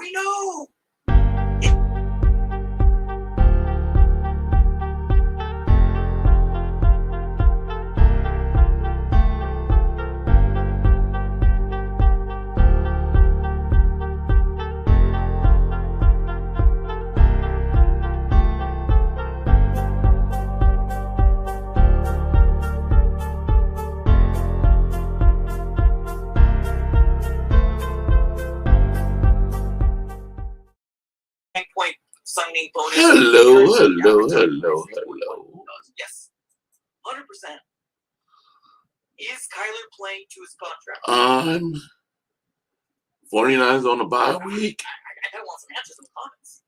We know. Point signing bonus. Hello. Yes, 100%. Is Kyler playing to his contract? 49ers on the bye week. I want some answers in the comments.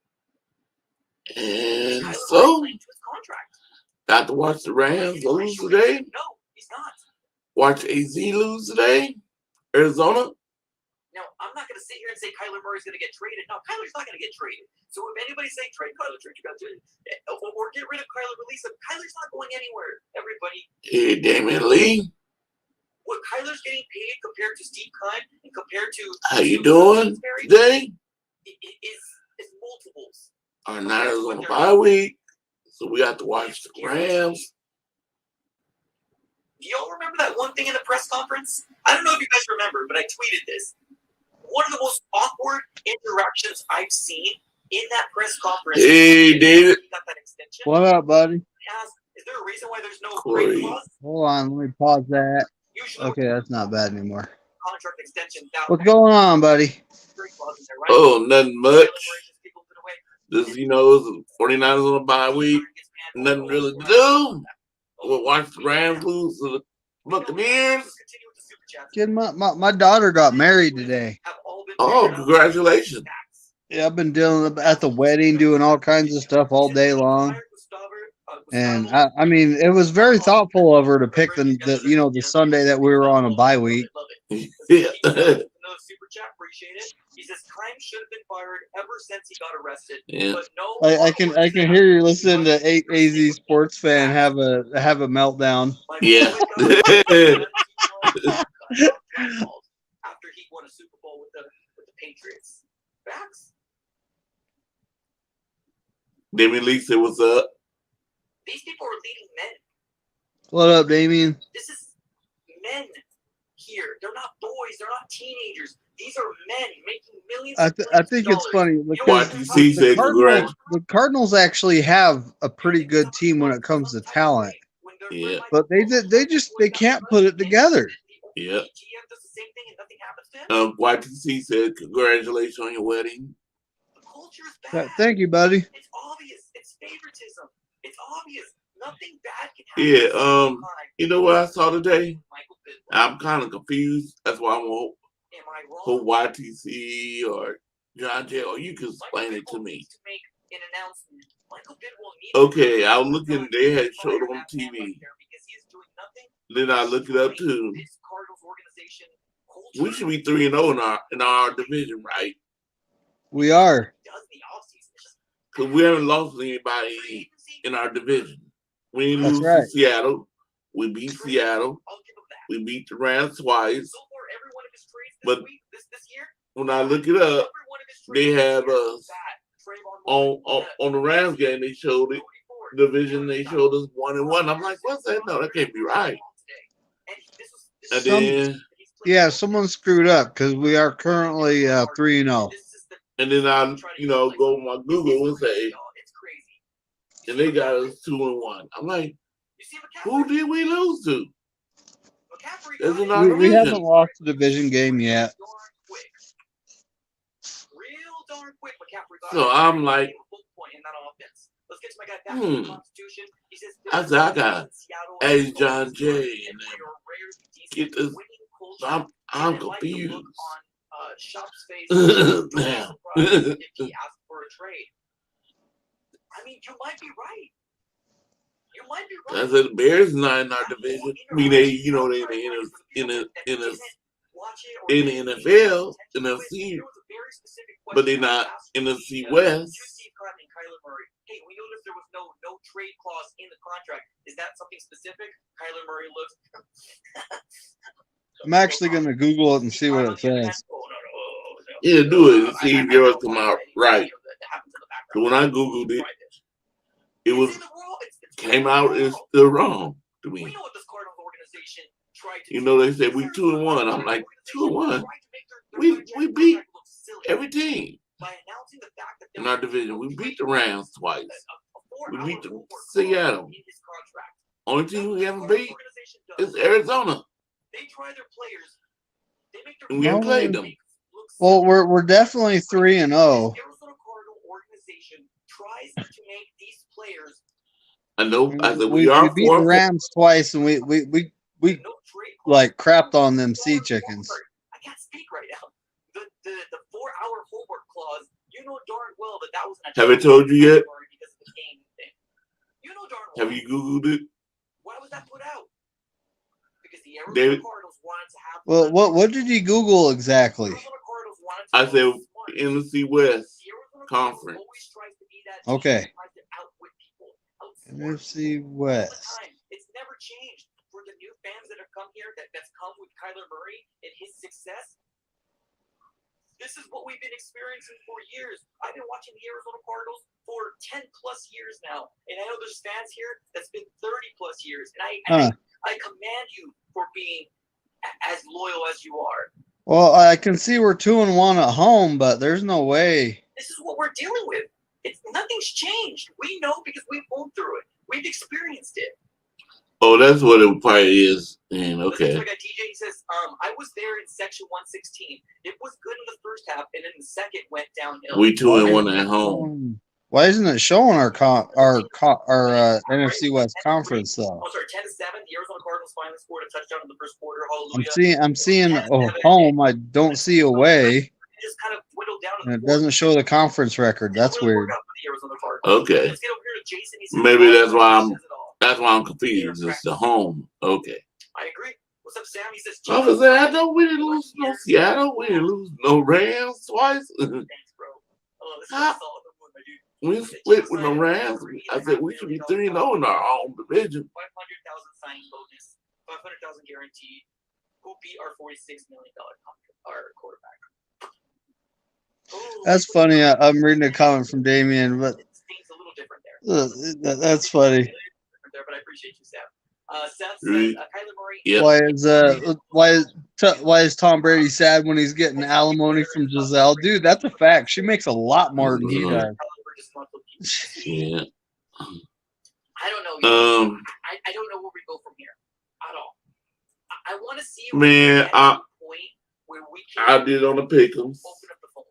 And Kyler so, playing to his contract. got to watch the Rams lose today. No, he's not. Watch AZ lose today. Arizona. Now, I'm not going to sit here and say Kyler Murray's going to get traded. No, Kyler's not going to get traded. So if anybody's saying trade Kyler, or get rid of Kyler, release him, Kyler's not going anywhere. Everybody. Hey, Damon Lee. What Kyler's getting paid compared to Steve Kime and compared to how you doing today? Is multiples. Our Niners on the bye week, so we got to watch the Rams. Do y'all remember that one thing in the press conference? I don't know if you guys remember, but I tweeted this. One of the most awkward interactions I've seen in that press conference. Hey, David. What up, buddy? Is there a reason why there's no Corey. trade clause? Hold on, let me pause that. Usually Okay, that's not bad anymore. contract extension. What's going on, buddy? Oh, nothing much. Just, it was 49ers on the bye week. Nothing really to do. We'll watch the Rams lose to the Buccaneers. Kid, my daughter got married today. Oh, congratulations. Yeah, I've been dealing at the wedding, doing all kinds of stuff all day long. And I mean, it was very thoughtful of her to pick the Sunday that we were on a bye week. Yeah. He says Kime should have been fired ever since he got arrested. Yeah. But no, I can hear you listening to AZ Sports Fan have a meltdown. Yeah. After he won a Super Bowl with the Patriots. Facts. Damien Lee said, "What's up?" These people are leading men. What up, Damien? This is men here. They're not boys. They're not teenagers. These are men making millions. I think it's funny because the Cardinals actually have a pretty good team when it comes to talent. Yeah. But they can't put it together. Yeah. YTC said, "Congratulations on your wedding." Thank you, buddy. It's obvious. It's favoritism. It's obvious. Nothing bad can Yeah. happen. You know what I saw today? I'm kind of confused. That's why I won't hope YTC or John J. Or you can explain it to me. Okay, I was looking. They had showed on TV. Then I looked it up too. We should be 3-0 in our division, right? We are. Because we haven't lost anybody in our division. We didn't lose to Seattle. We beat Seattle. We beat the Rams twice. But when I look it up, they have us on the Rams game. They showed it. Division, they showed us 1-1. I'm like, what's that? No, that can't be right. And then someone screwed up because we are currently 3-0. And then I, go on my Google and say, and they got us 2-1. I'm like, who did we lose to? We haven't lost a division game yet. So I'm like, I said, I got Eddie John J. and then get this. I'm confused. Now. I mean, you might be right. I said the Bears not in our division. I mean, they, they in the NFL, NFC, but they're not NFC West. Hey, we noticed there was no trade clause in the contract. Is that something specific? Kyler Murray looks. I'm actually going to Google it and see what it says. Yeah, do it and see if yours come out right. So when I Googled it, it was came out as still wrong to me. You know, they said we 2-1. I'm like 2-1. We beat every team in our division. We beat the Rams twice. We beat the Seattle. Only team we haven't beat is Arizona. They try their players. And we haven't played them. Well, we're definitely 3-0. Arizona Cardinal organization tries to make these players. I know. I said we are beat the Rams twice, and we like crapped on them sea chickens. I can't speak right now. The 4-hour homework clause. You know darn well that was an. Have I told you yet? Because of the game thing. You know darn well. Have you Googled it? Why was that put out? Because the Arizona Cardinals wanted to have. Well, what did you Google exactly? I said NFC West Conference. Okay. NFC West. It's never changed for the new fans that have come here. That's come with Kyler Murray and his success. This is what we've been experiencing for years. I've been watching the Arizona Cardinals for 10 plus years now. And I know there's fans here that's been 30 plus years. And I commend you for being as loyal as you are. Well, I can see we're 2-1 at home, but there's no way. This is what we're dealing with. Nothing's changed. We know because we've gone through it. We've experienced it. Oh, that's what it probably is. And okay. So I got DJ says, I was there in section 116. It was good in the first half, and then the second went downhill. We 2-1 at home. Why isn't it showing our NFC West conference though? Oh, sorry, 10-7. The Arizona Cardinals finally scored a touchdown in the first quarter. Hallelujah. I'm seeing home. I don't see away. Just kind of whittled down. And it doesn't show the conference record. That's weird. Okay. Let's get over here to Jason. He says, maybe that's why I'm confused. It's the home. Okay. I agree. What's up, Sam? He says, I know we didn't lose no Seattle. We didn't lose no Rams twice. Thanks, bro. Oh, this is solid. We split with the Rams. I said we should be 3-0 in our own division. 500,000 signing bonus, 500,000 guaranteed. Who beat our $46 million our quarterback? That's funny. I'm reading a comment from Damien, but it seems a little different there. That's funny. But I appreciate you, Sam. Seth says, Kyler Murray. Yep. Why is Tom Brady sad when he's getting alimony from Giselle? Dude, that's a fact. She makes a lot more than he does. Yeah. I don't know. I don't know where we go from here at all. I want to see. Man, point where we can I did on the pick'ems. Open up the phone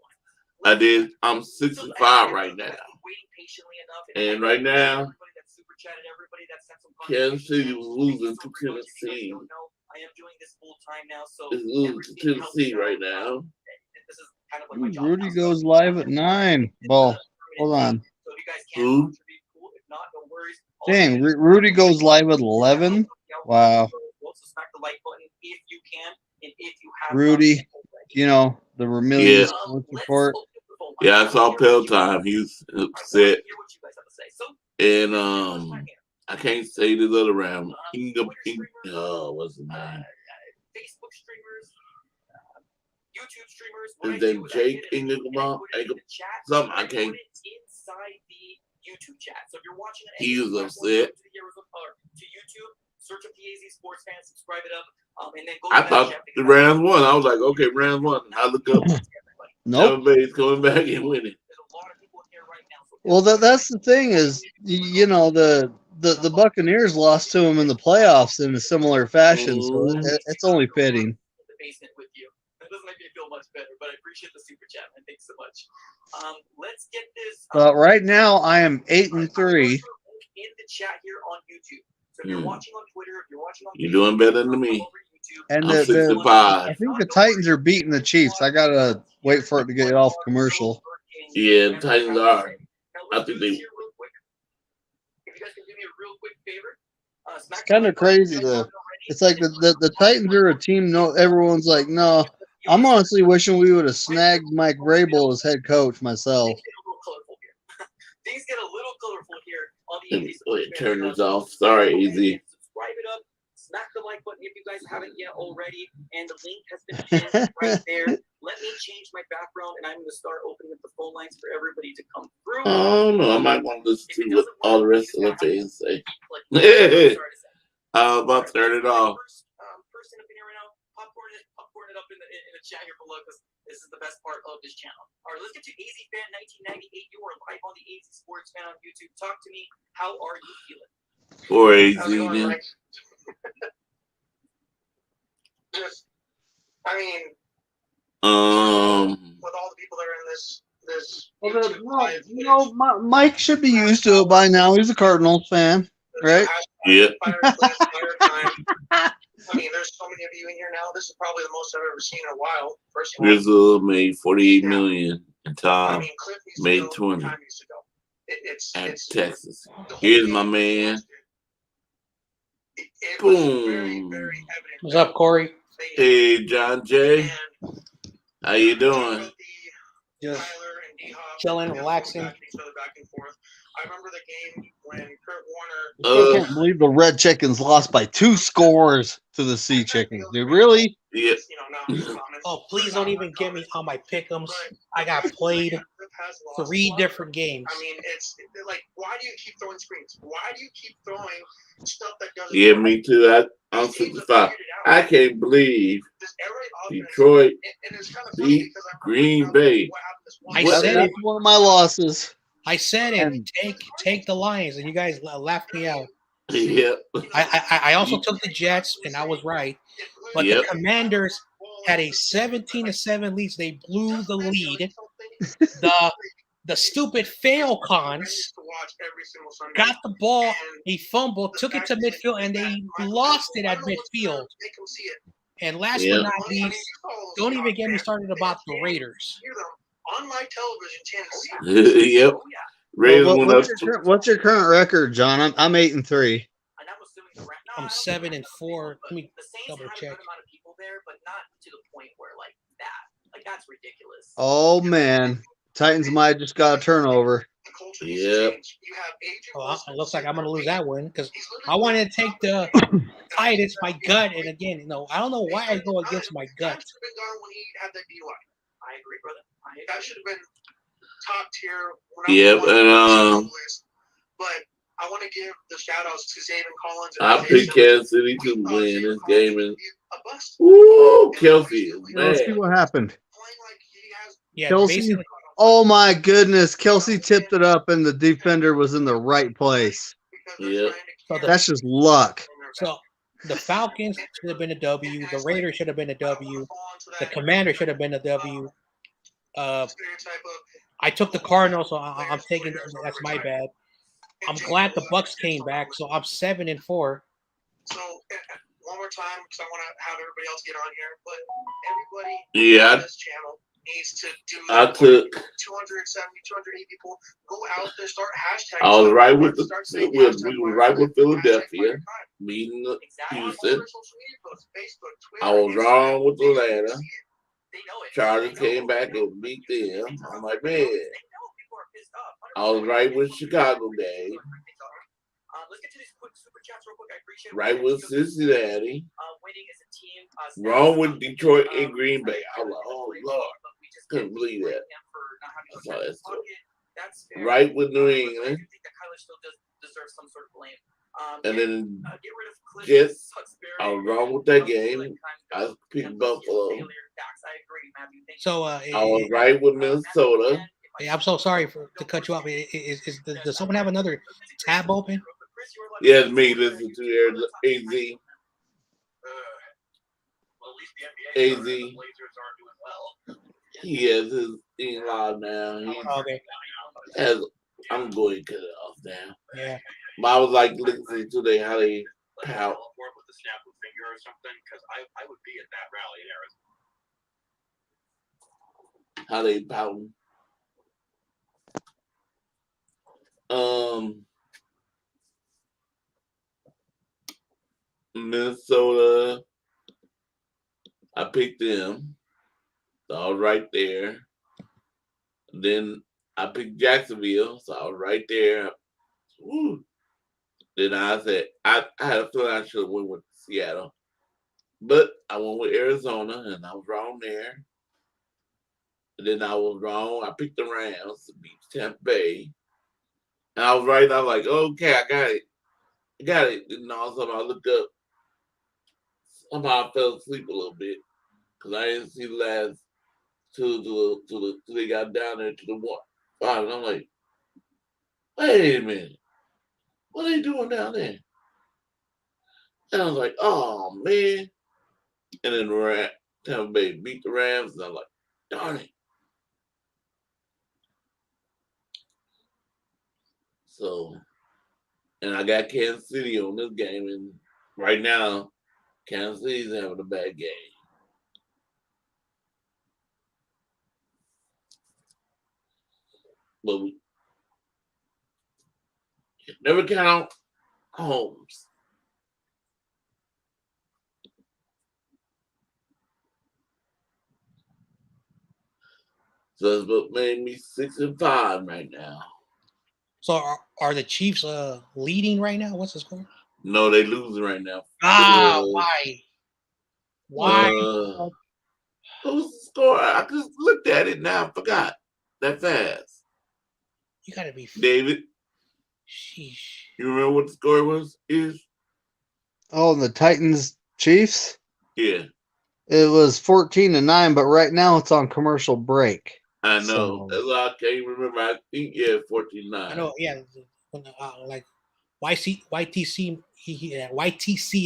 line. I did. I'm 65 right now. Waiting patiently enough, and right now, everybody that super chatted, everybody that sent some Kansas City was losing to Tennessee. I am doing this full time now, so it's losing to Tennessee right now. This is kind of like my job. Rudy goes live at 9. Well, hold on. So if you guys can contribute, cool. If not, no worries. Dang, Rudy goes live at 11. Wow. Also smack the like button if you can, and if you have Rudy, you know the Vermilion report. Yeah, I saw Peloton. He's upset, and I can't say this other round. What's his name? Facebook streamers, YouTube streamers. His name Jake Ingram. Something I can't. Inside the YouTube chat. So if you're watching it, he was upset. To YouTube, search up the AZ Sports Fan, subscribe it up, and then go. I thought the Rams won. I was like, okay, Rams won. I look up. Nope. Everybody's coming back and winning. Well, that's the thing is, you know, the Buccaneers lost to them in the playoffs in a similar fashion, so it's only fitting. The basement with you. That doesn't make me feel much better, but I appreciate the super chat, man. Thanks so much. Let's get this. Right now, I am 8-3. In the chat here on YouTube. So if you're watching on Twitter, if you're watching on you're doing better than me. And I'm 65. I think the Titans are beating the Chiefs. I gotta wait for it to get off commercial. Yeah, the Titans are. I think they. If you guys can do me a real quick favor. It's kind of crazy though. It's like the Titans are a team. No, everyone's like, no. I'm honestly wishing we would have snagged Mike Vrabel as head coach myself. Things get a little colorful here on the AZ. Go ahead, turn this off. Sorry, AZ. Subscribe it up. Smack the like button if you guys haven't yet already. And the link has been pinned right there. Let me change my background, and I'm going to start opening up the phone lines for everybody to come through. Oh no, I might want to listen If to it what doesn't all the work, rest you of the just gotta fans say. Sorry to say. I was about to turn it off. First person up in here right now, popcorn it up in the chat here below because this is the best part of this channel. All right, let's get to AZ Fan 1998. You are live on the AZ Sports Fan on YouTube. Talk to me. How are you feeling? Or AZ. Just, I mean, with all the people that are in this YouTube live, you know, Mike should be used to it by now. He's a Cardinals fan, right? Yeah. I mean, there's so many of you in here now. This is probably the most I've ever seen in a while. First of all, Rizzo made 48 million and Tom I mean, Cliff needs to made go, 20 time needs to go. It's Texas. the whole Here's game my was man. lost. It was very, Boom. very evident. What's up, Corey? Hey, John Jay. And How you doing? Just Tyler and D-Hop, chilling, they relaxing. go back at each other back and forth. I remember the game when Kurt Warner. I can't believe the Red Chickens lost by 2 scores to the Sea Chickens. Dude, really? Yeah. Oh, please don't even get me on my pick'ems. I got played 3 different games. I mean, it's like, why do you keep throwing screens? Why do you keep throwing stuff that doesn't? Yeah, me too. I'm 65. I can't believe Detroit beat Green Bay. I That's said it. one of my losses. I said it. And- Take the Lions, and you guys laughed me out. Yep. I also took the Jets, and I was right. But Yep. the Commanders had a 17-7 lead. So they blew the lead. The stupid Falcons got the ball, a fumble, took it to midfield, and they lost it at midfield. And last but not least, don't even get me started about the Raiders. On my television channel. Yep. Raiders went up. What's your current record, John? I'm 8-3. I'm 7-4. Let me The Saints double had a check. good amount of people there, but not to the point where like that. Like that's ridiculous. Oh man, Titans might just got a turnover. Yep. Well, it looks like I'm going to lose that one because I wanted to take the Titans, my gut. And again, I don't know why I go against my gut. I agree, brother. That should have been top tier. Yep, and but I want to give the shout outs to Zayvon Collins. I picked Kansas City to win this game. And woo, Kelsey. Let's see what happened. Yeah, Kelsey. basically. Oh my goodness, Kelsey tipped it up, and the defender was in the right place. Yep. So That's just luck. So the Falcons should have been a W. The Raiders should have been a W. The Commander should have been a W. I took the Cardinals, so I'm taking. That's my bad. I'm glad the Bucks came back, so I'm 7-4. So one more time, because I want to have everybody else get on here, but everybody on this channel needs to do. I took 270, 280 people. Go out there, start hashtags. I was right with we were right with Philadelphia beating Houston. I was wrong with Atlanta. Chargers came back and beat them. I'm like, man. I was right with Chicago game. Right with Cincinnati. Wrong with Detroit and Green Bay. I was like, oh Lord. Couldn't believe that. That's cool. Right with New England. And then Jets. I was wrong with that game. I picked Buffalo. So I was right with Minnesota. hey, I'm so sorry to cut you off. Does someone have another tab open? Yeah, it's me. Listen to AZ. AZ. He has his thing live now. Okay. I'm going to cut it off now. Yeah. But I was like listening to how they pout. With the snap of finger or something, because I would be at that rally in Arizona. How they pout. Minnesota. I picked them. So I was right there. Then I picked Jacksonville, so I was right there. Woo. Then I said I had a feeling I should have went with Seattle, but I went with Arizona, and I was wrong there. And then I was wrong. I picked the Rams to beat Tampa Bay. And I was right. I was like, okay, I got it. I got it. And all of a sudden I looked up. Somehow I fell asleep a little bit because I didn't see the last till they got down there to the one. And I'm like, wait a minute. What are they doing down there? And I was like, oh, man. And then Tampa Bay beat the Rams. And I'm like, darn it. So, and I got Kansas City on this game. And right now, Kansas City's having a bad game. But we never count Holmes. So it's what made me 6-5 right now. So are the Chiefs leading right now? What's the score? No, they losing right now. Why? Why? What was the score? I just looked at it now. I forgot that fast. You gotta be David. Sheesh. You remember what the score is? Oh, the Titans Chiefs? Yeah. It was 14-9, but right now it's on commercial break. I know. That's why I can't remember. I think 14-9. I know. Yeah, like YTC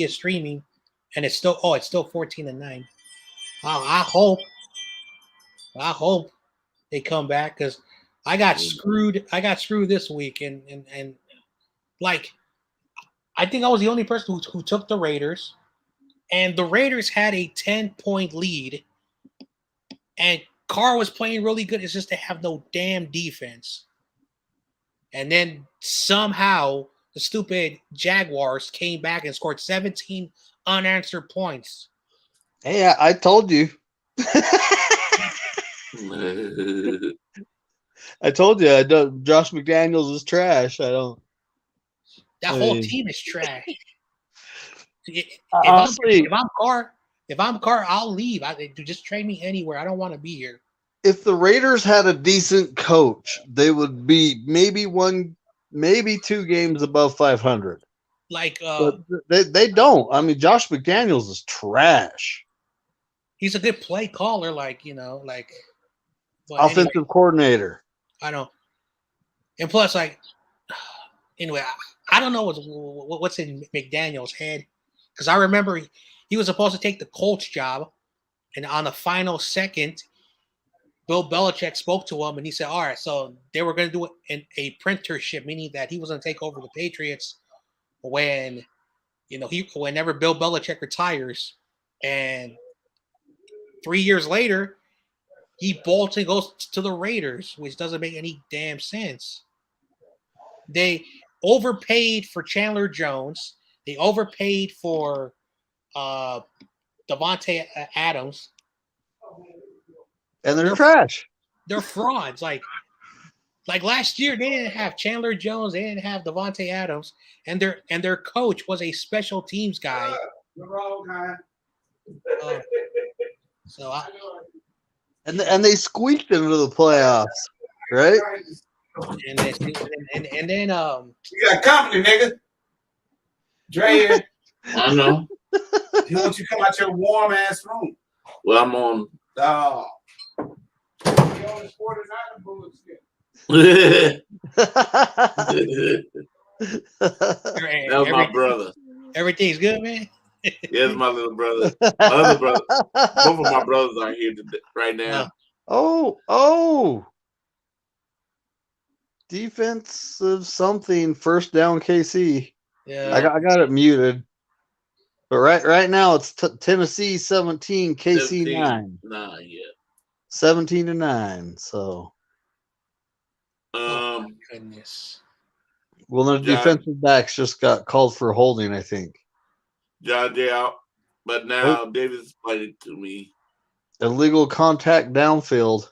is streaming, and it's still 14-9. Wow, I hope they come back because I got screwed. I got screwed this week, and like I think I was the only person who took the Raiders, and the Raiders had a 10-point lead, and Carr was playing really good. It's just they have no damn defense. And then somehow the stupid Jaguars came back and scored 17 unanswered points. Hey, I told you. I told you. Josh McDaniels is trash. That whole team is trash. If I'm Carr, I'll leave. Just trade me anywhere. I don't want to be here. If the Raiders had a decent coach, they would be maybe 2 games above 500. But they don't. I mean, Josh McDaniels is trash. He's a good play caller, offensive coordinator. I know. And plus, anyway, I don't know what's in McDaniel's head, because I remember he was supposed to take the Colts job, and on the final second, Bill Belichick spoke to him, and he said, all right, so they were going to do a printership, meaning that he was going to take over the Patriots whenever Bill Belichick retires. And 3 years later, he bolts and goes to the Raiders, which doesn't make any damn sense. They overpaid for Chandler Jones. They overpaid for Devontae Adams. And they're trash. They're frauds. Like last year, they didn't have Chandler Jones. They didn't have Devontae Adams, and their coach was a special teams guy. The wrong guy. And they squeaked into the playoffs, right? And then you got company, nigga. Dre here. I know. He wants you to come out your warm ass room. Well, I'm on. Oh. That was my brother. Everything's good, man. Yes, my little brother. My other brother. Both of my brothers are here right now. Oh. Defensive something. First down, KC. Yeah. I got it muted. But right now it's Tennessee 17, KC 9. 9, yeah. 17-9. So. Oh my goodness. Well, the defensive backs just got called for holding, I think. John Jay out, but now David explained it to me. Illegal contact downfield.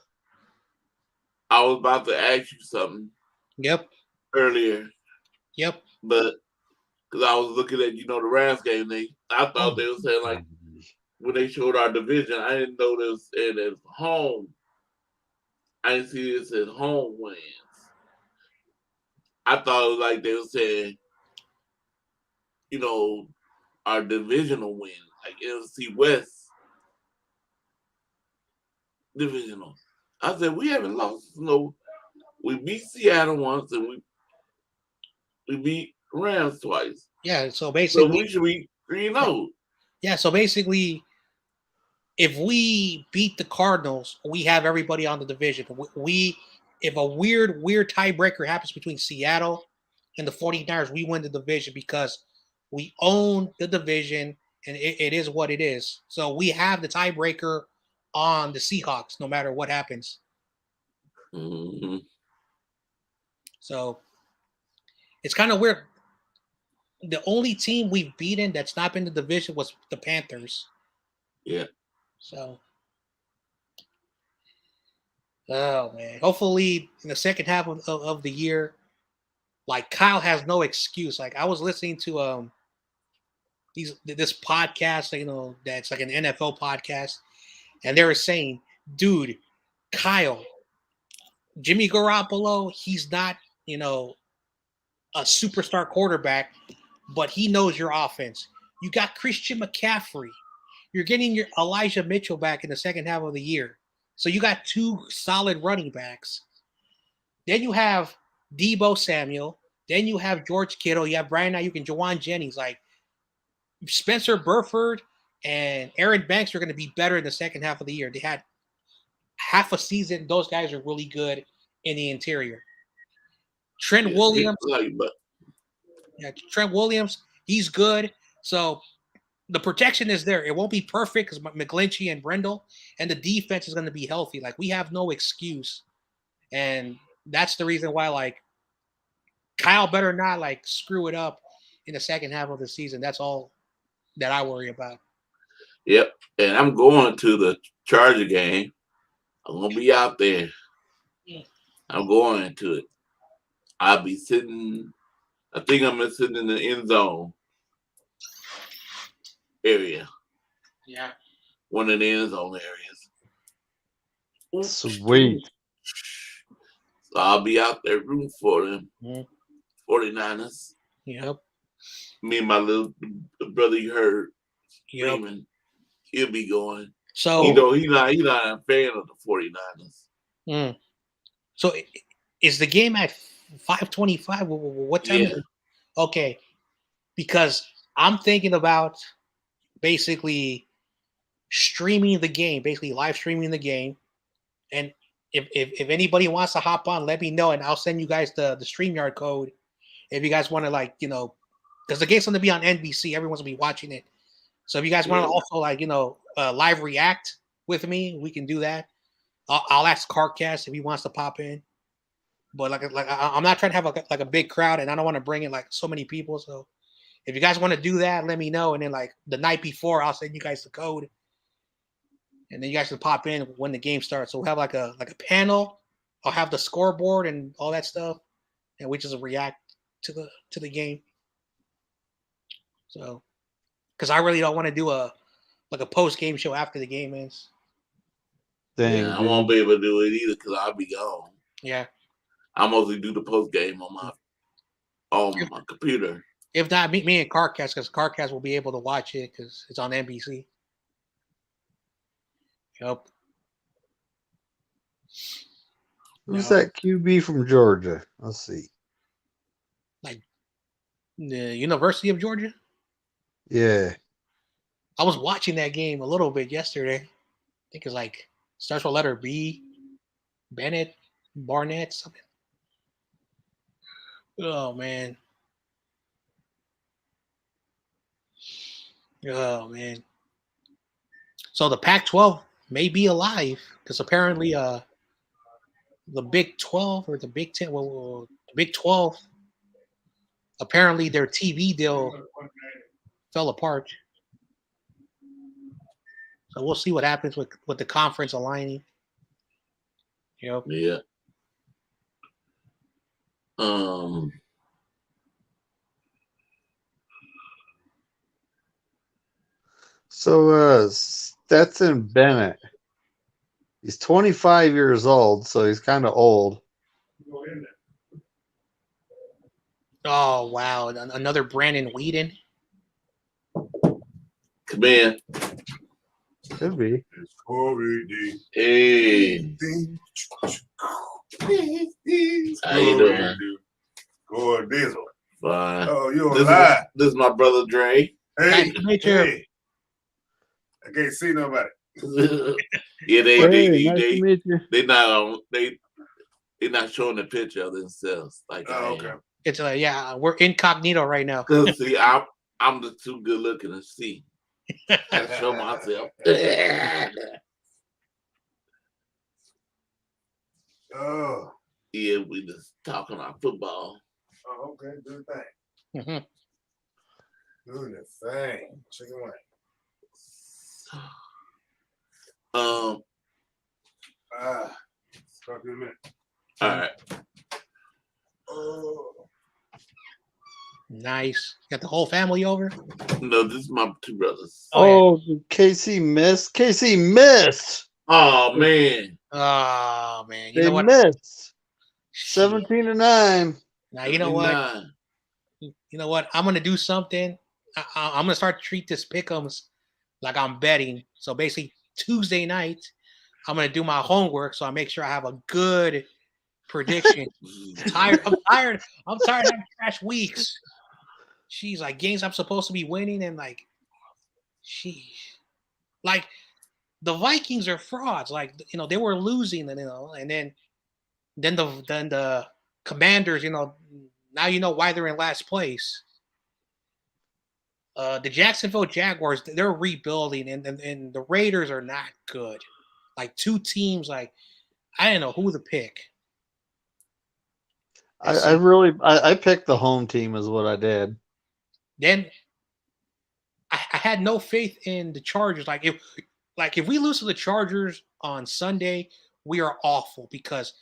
I was about to ask you something. Yep. Earlier. Yep. But because I was looking at the Rams game, I thought they were saying when they showed our division, I didn't know this and it's home. I didn't see this as home wins. I thought it was like they were saying, our divisional win, like NFC West divisional. I said we haven't lost. We beat Seattle once and we beat Rams twice. Yeah, so basically, we should be 3-0. Yeah, so basically, if we beat the Cardinals, we have everybody on the division. If a weird tiebreaker happens between Seattle and the 49ers, we win the division because we own the division and it is what it is. So we have the tiebreaker on the Seahawks no matter what happens. Mm-hmm. So it's kind of weird. The only team we've beaten that's not been in the division was the Panthers. Yeah. So, oh man, hopefully in the second half of the year, like Kyle has no excuse. Like I was listening to this podcast, that's like an NFL podcast, and they were saying, dude, Kyle, Jimmy Garoppolo, he's not, a superstar quarterback, but he knows your offense. You got Christian McCaffrey. You're getting your Elijah Mitchell back in the second half of the year. So you got two solid running backs. Then you have Debo Samuel. Then you have George Kittle. You have Brian Ayuk and Jawan Jennings. Like Spencer Burford and Aaron Banks are going to be better in the second half of the year. They had half a season. Those guys are really good in the interior. Trent Williams. Trent Williams, he's good. So the protection is there. It won't be perfect because McGlinchey and Brendel, and the defense is going to be healthy. Like we have no excuse, and that's the reason why. Like Kyle better not like screw it up in the second half of the season. That's all that I worry about. Yep, and I'm going to the Charger game. I'm gonna be out there. I'm going to it. I'll be sitting. I think I'm gonna sit in the end zone area. Yeah. One of the end zone areas. Sweet. So I'll be out there rooting for them. 49ers. Yep. Me and my little brother you heard screaming. He'll be going. So he's not a fan of the 49ers. So is the game at 5:25? What time is it? Okay. Because I'm thinking about basically streaming the game, basically live streaming the game. And if anybody wants to hop on, let me know and I'll send you guys the StreamYard code. If you guys want to because the game's going to be on NBC, everyone's going to be watching it. So if you guys want to also live react with me, we can do that. I'll ask Carcast if he wants to pop in. But I'm not trying to have a big crowd, and I don't want to bring in like so many people. So if you guys want to do that, let me know. And then like the night before, I'll send you guys the code, and then you guys can pop in when the game starts. So we'll have like a panel. I'll have the scoreboard and all that stuff, and we just react to the game. So, because I really don't want to do a post game show after the game ends. Dang, I won't be able to do it either because I'll be gone. Yeah. I mostly do the post game on my computer. If not, meet me in Carcast because Carcast will be able to watch it because it's on NBC. Yep. Who's that QB from Georgia? Let's see. Like the University of Georgia? Yeah. I was watching that game a little bit yesterday. I think it's like starts with letter B. Barnett, something. Oh man. Oh man. So the Pac-12 may be alive because apparently the Big 12 or the Big 10, the Big 12, apparently their TV deal fell apart. So we'll see what happens with the conference aligning. Yep. Yeah. So Stetson Bennett, He's 25 years old, so he's kind of old. Oh wow, another Brandon Whedon. Come in. Could be. It's Corey D. Hey. How you doing? Corey Diesel. Fine. Oh, you alive? This is my brother Dre. Hey, Nice to meet you. hey. I can't see nobody. Yeah, Nice to meet you. They're not showing the picture of themselves. Like, okay. It's we're incognito right now. Cause see, I'm just too good looking to see. I show myself. Oh. Yeah, we just talking about football. Oh, okay. Good thing. Mm-hmm. Good thing. Chicken wing. Talk to you in a minute. All right. Oh. Nice. Got the whole family over? No, this is my two brothers. Oh, KC missed. KC missed. Oh man. Oh man. They missed. 17-9. Now you know what? You know what? I'm gonna do something. I'm gonna start to treat this pick'ems like I'm betting. So basically, Tuesday night, I'm gonna do my homework so I make sure I have a good prediction. I'm tired of having trash weeks. She's like games I'm supposed to be winning, and like, like the Vikings are frauds. Like they were losing, and and then the Commanders, now why they're in last place. The Jacksonville Jaguars, they're rebuilding, and the Raiders are not good. Like two teams, like I don't know who to pick. I picked the home team is what I did. Then I had no faith in the Chargers. Like if we lose to the Chargers on Sunday, we are awful because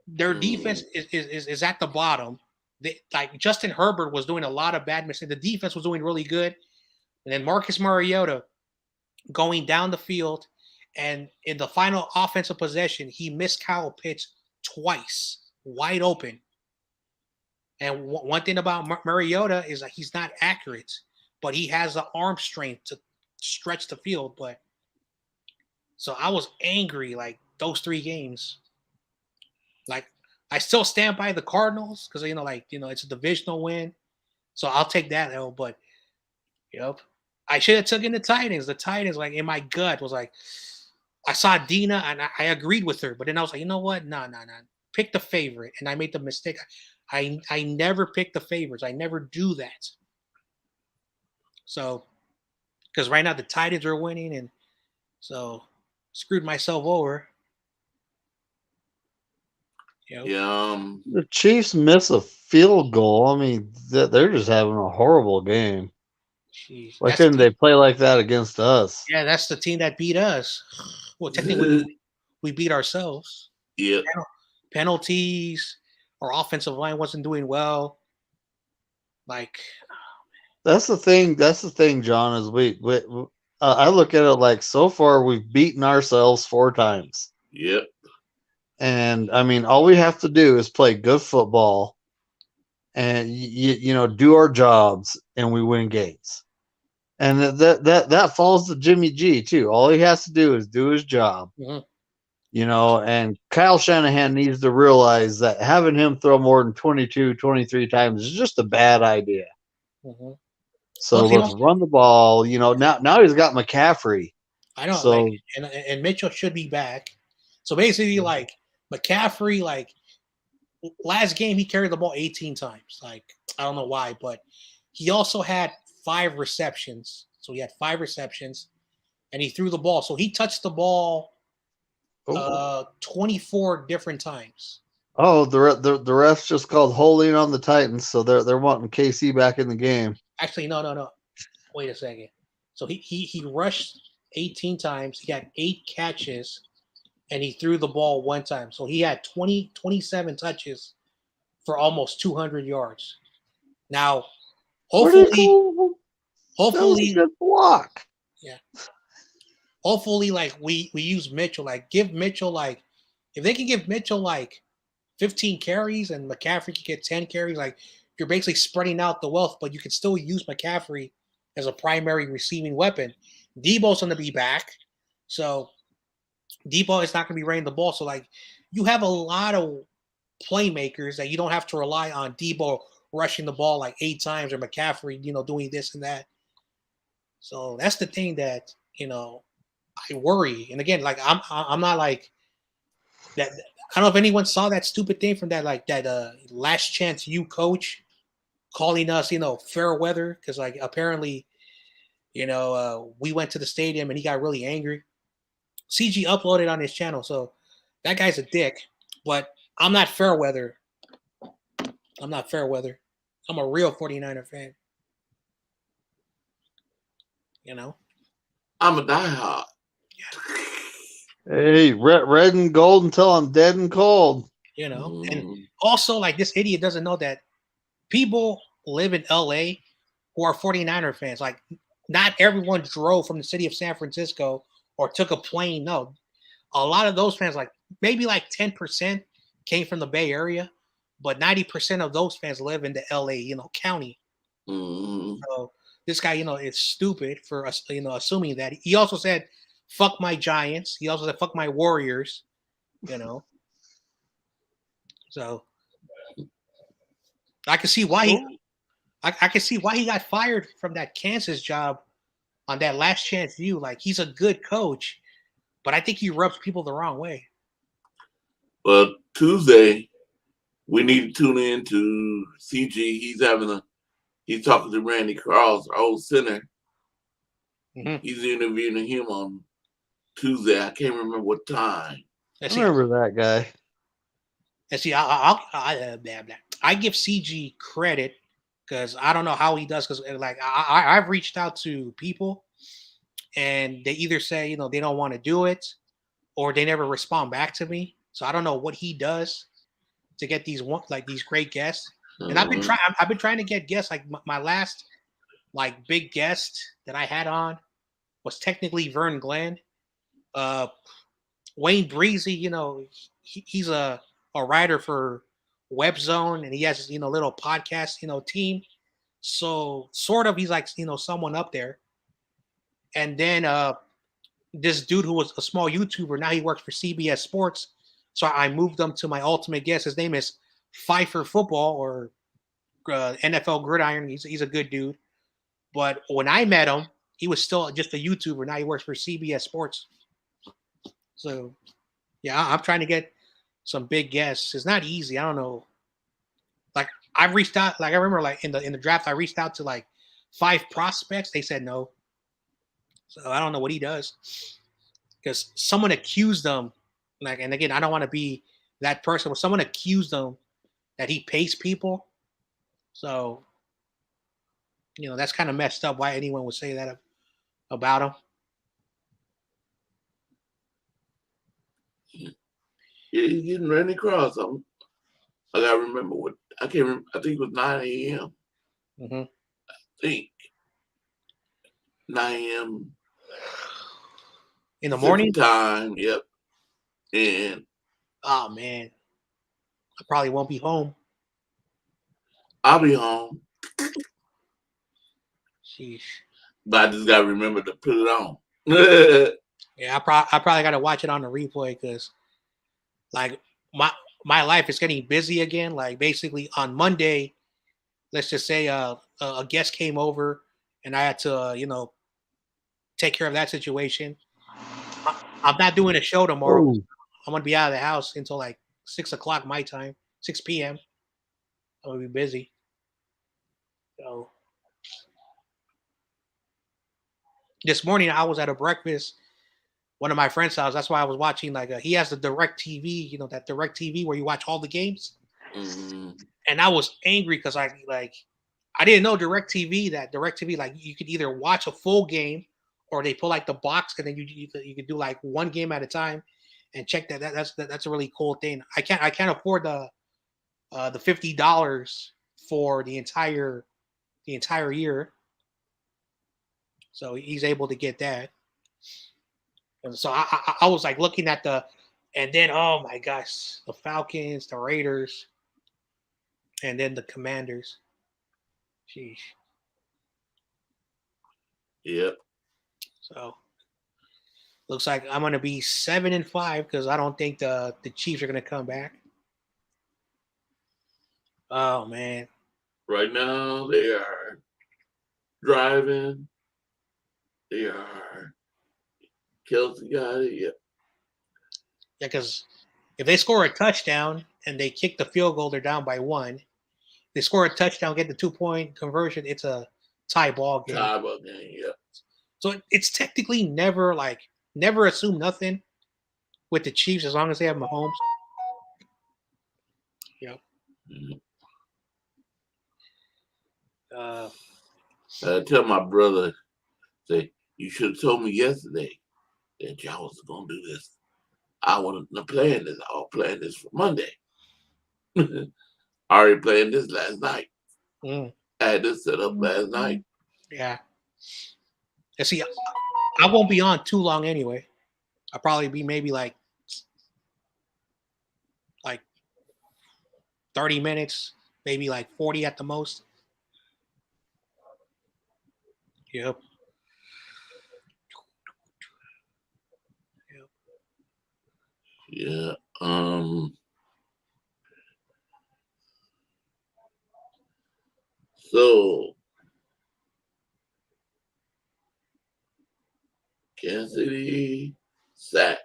their defense is at the bottom. Like Justin Herbert was doing a lot of bad mistakes. The defense was doing really good. And then Marcus Mariota going down the field, and in the final offensive possession, he missed Kyle Pitts twice, wide open. And one thing about Mariota is that he's not accurate, but he has the arm strength to stretch the field. But so I was angry, like those 3 games. Like I still stand by the Cardinals because it's a divisional win, so I'll take that L. But I should have taken the Titans. The Titans, like in my gut, was like I saw Dina and I agreed with her, but then I was like, you know what? No. Pick the favorite, and I made the mistake. I never pick the favorites. I never do that. So, because right now the Titans are winning, and so screwed myself over. The Chiefs miss a field goal. I mean, they're just having a horrible game. Jeez, why couldn't they play like that against us? Yeah, that's the team that beat us. Well, technically, we beat ourselves. Yeah. Penalties. Our offensive line wasn't doing well. Like, that's the thing. That's the thing, John. Is I look at it like so far we've beaten ourselves 4 times. Yep. And I mean, all we have to do is play good football, and do our jobs, and we win games. And that falls to Jimmy G too. All he has to do is do his job. Mm-hmm. And Kyle Shanahan needs to realize that having him throw more than 22, 23 times is just a bad idea. Mm-hmm. So let's run the ball. Now he's got McCaffrey. I know. So, and Mitchell should be back. So basically, like McCaffrey, like last game he carried the ball 18 times. Like I don't know why, but he also had 5 receptions. So he had 5 receptions, and he threw the ball. So he touched the ball 24 different times. Oh, the refs just called holding on the Titans, so they're wanting KC back in the game. Actually, no. Wait a second. So he rushed 18 times. He had 8 catches, and he threw the ball 1 time. So he had 27 touches for almost 200 yards. Now, hopefully, that was a good block. Yeah. hopefully, like we use Mitchell. Like give Mitchell like if they can give Mitchell like 15 carries and McCaffrey can get 10 carries, like you're basically spreading out the wealth, but you can still use McCaffrey as a primary receiving weapon. Debo's going to be back, so Debo is not going to be running the ball. So like you have a lot of playmakers that you don't have to rely on Debo rushing the ball like 8 times or McCaffrey, doing this and that. So that's the thing that I worry. And again, like I'm not like that. I don't know if anyone saw that stupid thing from that last chance you coach calling us fair weather because like apparently we went to the stadium and he got really angry. CG uploaded on his channel, so that guy's a dick. But I'm not fair weather. I'm not fair weather. I'm a real 49er fan. I'm a diehard. Hey, red and gold until I'm dead and cold. And also like this idiot doesn't know that people live in LA who are 49er fans. Like not everyone drove from the city of San Francisco or took a plane. No, a lot of those fans, like maybe like 10% came from the Bay Area, but 90% of those fans live in the LA, county. So this guy, is stupid for us, assuming that. He also said, "Fuck my Giants." He also said, "Fuck my Warriors." So I can see why I can see why he got fired from that Kansas job on that last chance view. Like he's a good coach, but I think he rubs people the wrong way. Well, Tuesday we need to tune in to CG. He's talking to Randy Carls, our old center. Mm-hmm. He's interviewing him on Tuesday. I can't remember what time. I remember that guy. And see, I give CG credit because I don't know how he does. Because like I've reached out to people, and they either say they don't want to do it, or they never respond back to me. So I don't know what he does to get these great guests. And I've been trying to get guests. Like my last like big guest that I had on was technically Vern Glenn. Wayne Breezy, he's a writer for WebZone, and he has his little podcast team. So sort of he's like someone up there. And then this dude who was a small YouTuber, now he works for CBS Sports. So I moved him to my ultimate guest. His name is Pfeiffer Football or NFL Gridiron. He's a good dude. But when I met him, he was still just a YouTuber. Now he works for CBS Sports. So, yeah, I'm trying to get some big guests. It's not easy. I don't know. Like I've reached out. Like I remember, like in the draft, I reached out to like 5 prospects. They said no. So I don't know what he does because someone accused them. Like, and again, I don't want to be that person, but someone accused them that he pays people. So, that's kind of messed up. Why anyone would say that about him? Yeah, he's getting Randy Cross. I gotta remember what I can't remember. I think it was 9 a.m. Mm-hmm. I think 9 a.m. in the morning time. Yep. And oh man, I probably won't be home. I'll be home. Sheesh. But I just gotta remember to put it on. Yeah, I probably gotta watch it on the replay because, like, my life is getting busy again. Like, basically on Monday, let's just say a guest came over and I had to take care of that situation. I'm not doing a show tomorrow. Ooh. I'm gonna be out of the house until like 6 o'clock my time, 6 p.m. I'm gonna be busy. So this morning I was at a breakfast, one of my friends' house. That's why I was watching. Like he has the Direct TV, that Direct TV where you watch all the games. Mm-hmm. And I was angry because I didn't know Direct TV like you could either watch a full game or they put like the box and then you could do like one game at a time and check that. That's a really cool thing. I can't afford the $50 for the entire year. So he's able to get that. And so I was like looking at and then oh my gosh, the Falcons, the Raiders, and then the Commanders. Sheesh. Yep. So looks like I'm gonna be 7-5 because I don't think the Chiefs are gonna come back. Oh man. Right now they are driving. They are Kelsey got it. Yep. Yeah, because if they score a touchdown and they kick the field goal, they're down by 1. They score a touchdown, get the 2-point conversion, it's a tie ball game. Tie ball game, yeah. So it's technically never assume nothing with the Chiefs as long as they have Mahomes. Yep. Mm-hmm. I tell my brother, say, you should have told me yesterday that y'all was gonna do this. I wasn't playing this. I was playing this for Monday. I already playing this last night. I had this set up last night. Yeah. And see, I won't be on too long anyway. I'll probably be maybe like 30 minutes, maybe like 40 at the most. Yep. Yeah. So Kansas City sack.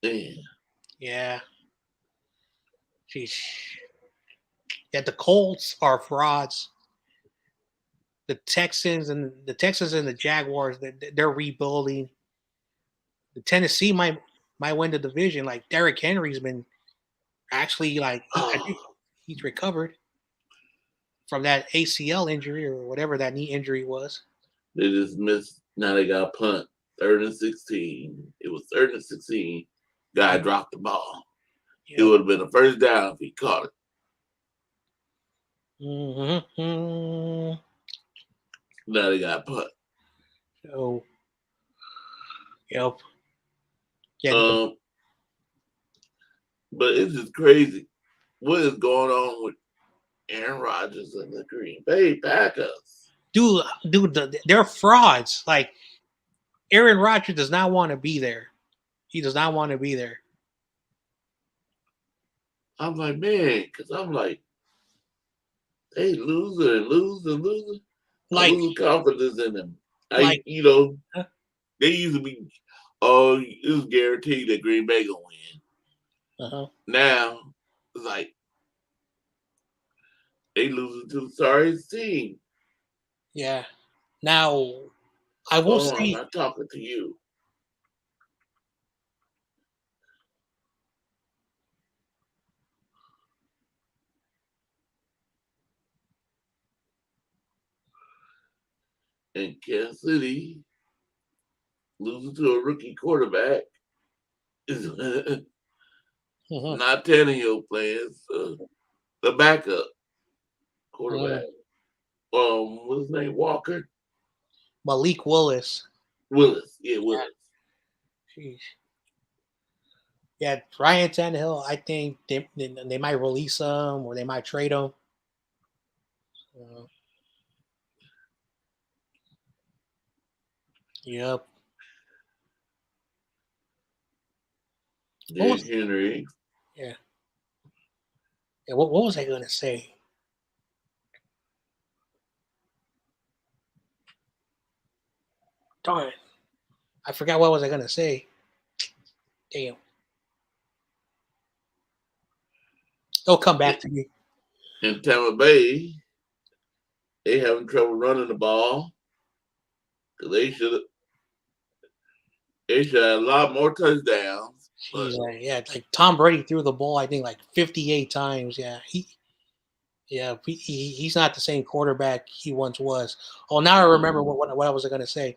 Man. Yeah. Sheesh. Yeah, the Colts are frauds. The Texans and the Jaguars, they're rebuilding. The Tennessee might win the division. Like Derrick Henry's been actually I think he's recovered from that ACL injury or whatever that knee injury was. They just missed. Now they got a punt. 3rd and 16. It was 3rd and 16. Guy dropped the ball. It would have been a first down if he caught it. Mm-hmm. Now they got a punt. So, yep. Yeah. But it's just crazy. What is going on with Aaron Rodgers and the Green Bay Packers? Dude, they're frauds. Like Aaron Rodgers does not want to be there. He does not want to be there. I'm like, man, because I'm like, they losing. Like, I lose confidence in them. Like, they used to be, it was guaranteed that Green Bay gonna win. Uh-huh. Now it's like they losing to the sorriest team. Yeah. Now, I will say, I'm not talking to you. And Kansas City losing to a rookie quarterback is not Tannehill playing, the backup quarterback. What's his name? Walker? Malik Willis. Willis. Willis. Jeez. Yeah, Ryan Tannehill, I think they might release him or they might trade him. Yep. Henry. Yeah. Yeah. What was I going to say? Darn it. I forgot what was I going to say. Damn. It'll come back to me. In Tampa Bay, they having trouble running the ball. Because they should have a lot more touchdowns. Like Tom Brady threw the ball, I think, like 58 times. Yeah, he's not the same quarterback he once was. Oh, now I remember what I was going to say.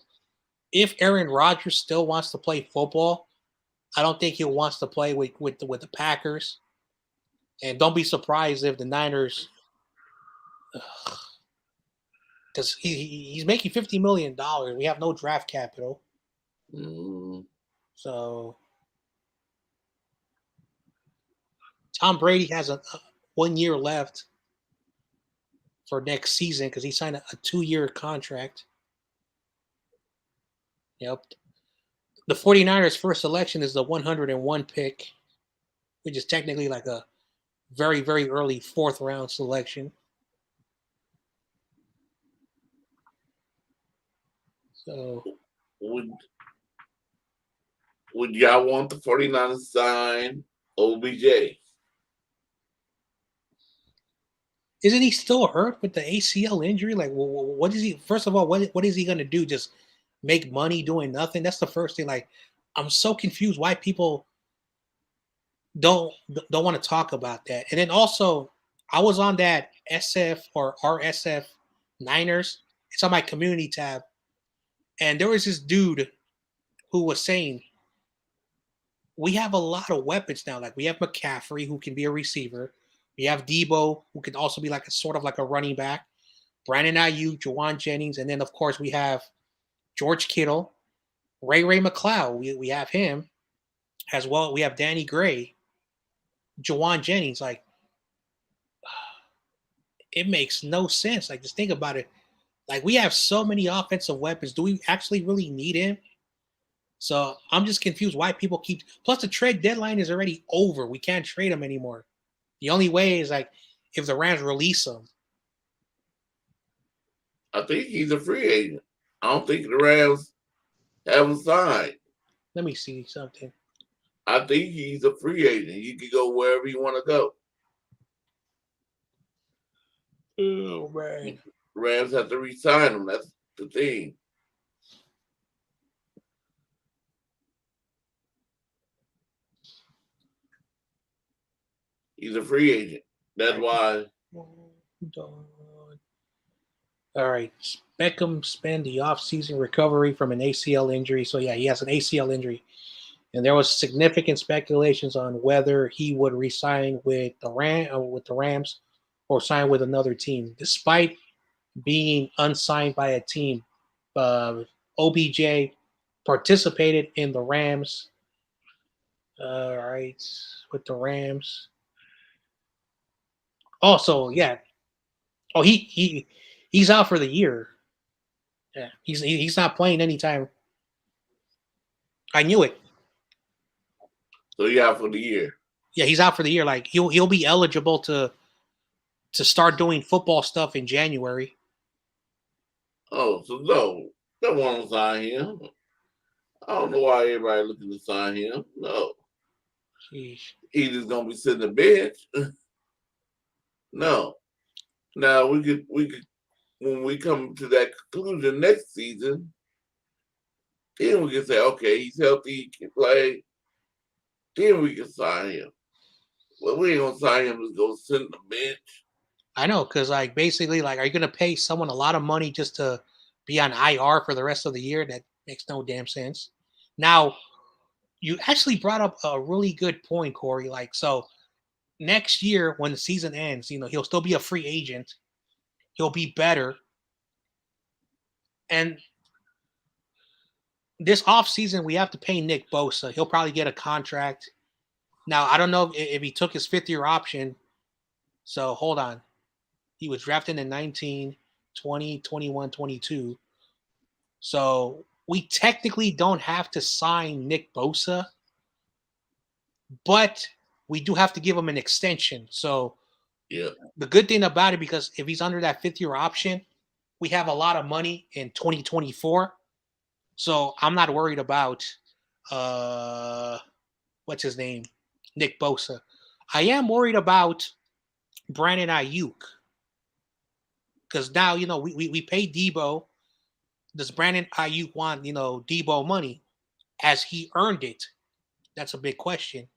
If Aaron Rodgers still wants to play football, I don't think he wants to play with the Packers. And don't be surprised if the Niners, because he's making $50 million. We have no draft capital. Mm. So Tom Brady has a 1 year left for next season because he signed a 2-year contract. Yep. The 49ers' first selection is the 101 pick, which is technically like a very, very early 4th round selection. So would y'all want the 49ers to sign OBJ? Isn't he still hurt with the ACL injury? Like, what is he? First of all, what is he going to do? Just make money doing nothing? That's the first thing. Like, I'm so confused why people don't want to talk about that. And then also, I was on that SF or RSF Niners. It's on my community tab, and there was this dude who was saying we have a lot of weapons now. Like we have McCaffrey, who can be a receiver. We have Debo, who can also be like a sort of like a running back. Brandon Ayuk, Juwan Jennings, and then of course we have George Kittle, Ray McLeod. We have him as well. We have Danny Gray, Juwan Jennings. Like it makes no sense. Like just think about it. Like we have so many offensive weapons. Do we actually really need him? So I'm just confused why people keep. Plus the trade deadline is already over. We can't trade him anymore. The only way is like if the Rams release him. I think he's a free agent. I don't think the Rams have him signed. Let me see something. I think he's a free agent. He can go wherever you want to go. Oh man. Rams have to re-sign him. That's the thing. He's a free agent. That's why. All right. Beckham spent the offseason recovery from an ACL injury. So yeah, he has an ACL injury. And there was significant speculations on whether he would resign with the Rams or sign with another team. Despite being unsigned by a team, OBJ participated in the Rams. All right, with the Rams. Also, yeah. Oh, he's out for the year. Yeah, he's not playing anytime. I knew it. So he's out for the year. Yeah, he's out for the year. Like he'll be eligible to start doing football stuff in January. Oh, so no, don't want to sign him. I don't know why everybody looking to sign him. No. Jeez. He's just gonna be sitting the bench. No. Now we could when we come to that conclusion next season, then we can say, okay, he's healthy, he can play. Then we can sign him. Well, we ain't gonna sign him to go sit on the bench. I know, because like basically, like, are you gonna pay someone a lot of money just to be on IR for the rest of the year? That makes no damn sense. Now, you actually brought up a really good point, Corey. Like, so next year when the season ends, he'll still be a free agent. He'll be better. And this offseason, we have to pay Nick Bosa. He'll probably get a contract. Now, I don't know if he took his 5th-year option. So hold on. He was drafted in 19, 20, 21, 22. So we technically don't have to sign Nick Bosa, but we do have to give him an extension. So yeah, the good thing about it, because if he's under that 5th-year option, we have a lot of money in 2024. So I'm not worried about what's his name? Nick Bosa. I am worried about Brandon Ayuk. Because now, we pay Debo. Does Brandon Ayuk want, Debo money? Has he earned it? That's a big question.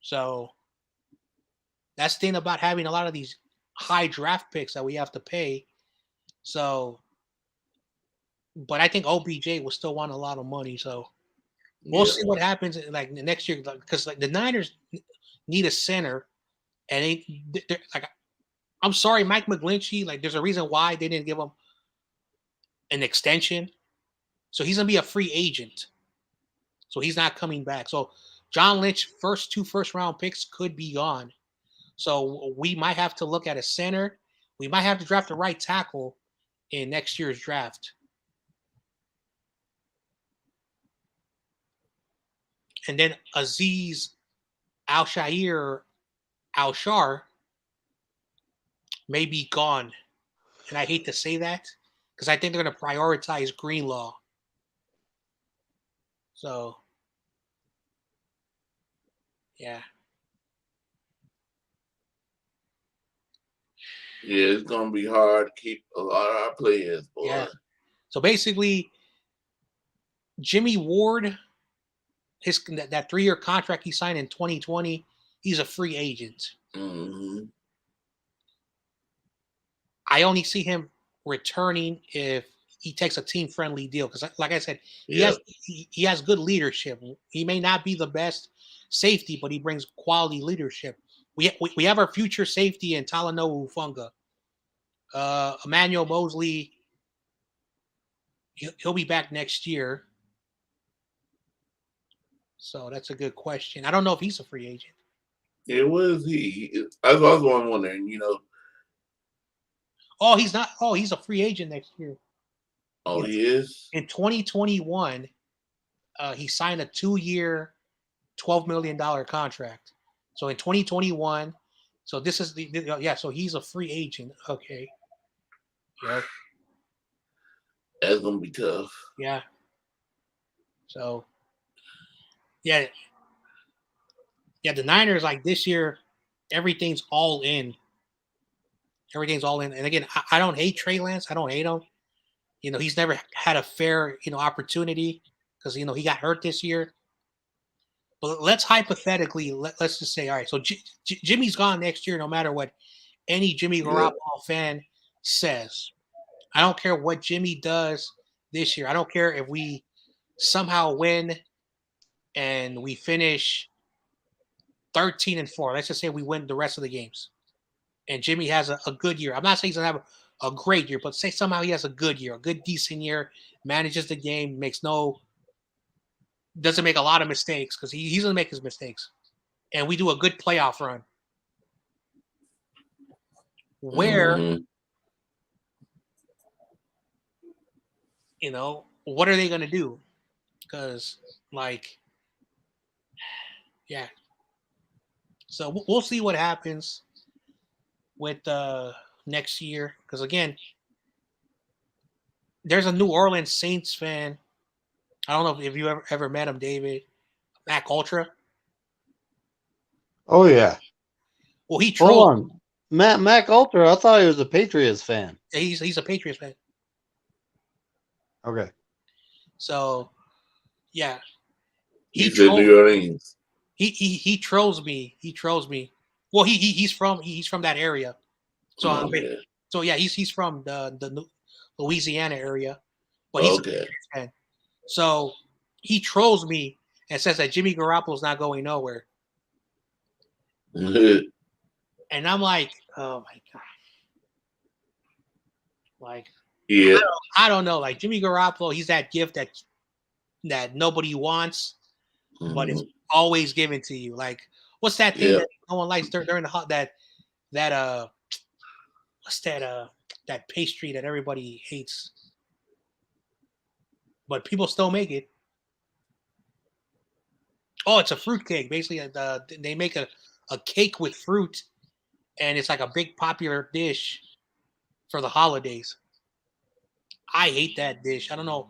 So that's the thing about having a lot of these high draft picks that we have to pay. So, but I think OBJ will still want a lot of money. So we'll see what happens like next year. Because like the Niners need a center, and they're like, I'm sorry, Mike McGlinchey. Like, there's a reason why they didn't give him an extension. So he's going to be a free agent. So he's not coming back. So John Lynch, two first-round picks could be gone. So we might have to look at a center. We might have to draft a right tackle in next year's draft. And then Aziz Al-Shar may be gone. And I hate to say that because I think they're going to prioritize Greenlaw. So, yeah. Yeah, it's going to be hard to keep a lot of our players, boy. Yeah. So basically, Jimmy Ward, that 3-year contract he signed in 2020, he's a free agent. Mm-hmm. I only see him returning if he takes a team-friendly deal because, like I said, he has good leadership. He may not be the best safety, but he brings quality leadership. We have our future safety in Talanoa Ufunga. Emmanuel Mosley, he'll be back next year. So that's a good question. I don't know if he's a free agent. Yeah, what is he? I was wondering, you know. Oh, he's not. Oh, he's a free agent next year. Oh, he is? In 2021, he signed a 2-year, $12 million contract. So in 2021, so this is so he's a free agent. Okay. Yep. That's going to be tough. Yeah. So, yeah. Yeah, the Niners, like this year, everything's all in. Everything's all in. And again, I don't hate Trey Lance. I don't hate him. You know, he's never had a fair, opportunity because, he got hurt this year. But let's hypothetically, let's just say, all right, so Jimmy's gone next year no matter what any Jimmy Garoppolo fan says. I don't care what Jimmy does this year. I don't care if we somehow win and we finish 13-4. Let's just say we win the rest of the games. And Jimmy has a good year. I'm not saying he's going to have a great year, but say somehow he has a good year, a good, decent year, manages the game, doesn't make a lot of mistakes because he's going to make his mistakes. And we do a good playoff run. Where, what are they going to do? Because, yeah. So we'll see what happens with next year. Because, again, there's a New Orleans Saints fan. I don't know if you ever met him, David. Mac Ultra. Oh, yeah. Well, he trolled. Hold on. Mac Ultra, I thought he was a Patriots fan. He's a Patriots fan. Okay. So, yeah. He said New Orleans. He trolls me. He trolls me. Well, he's from that area. So so yeah, he's from the Louisiana area. But he's a Patriots fan. So he trolls me and says that Jimmy Garoppolo's not going nowhere. And I'm like, oh my God. Like, yeah, I don't know. Like Jimmy Garoppolo, he's that gift that nobody wants, but it's always given to you. Like, what's that thing that no one likes during the what's that pastry that everybody hates, but people still make it? Oh, it's a fruit cake. Basically, they make a cake with fruit, and it's like a big popular dish for the holidays. I hate that dish. I don't know.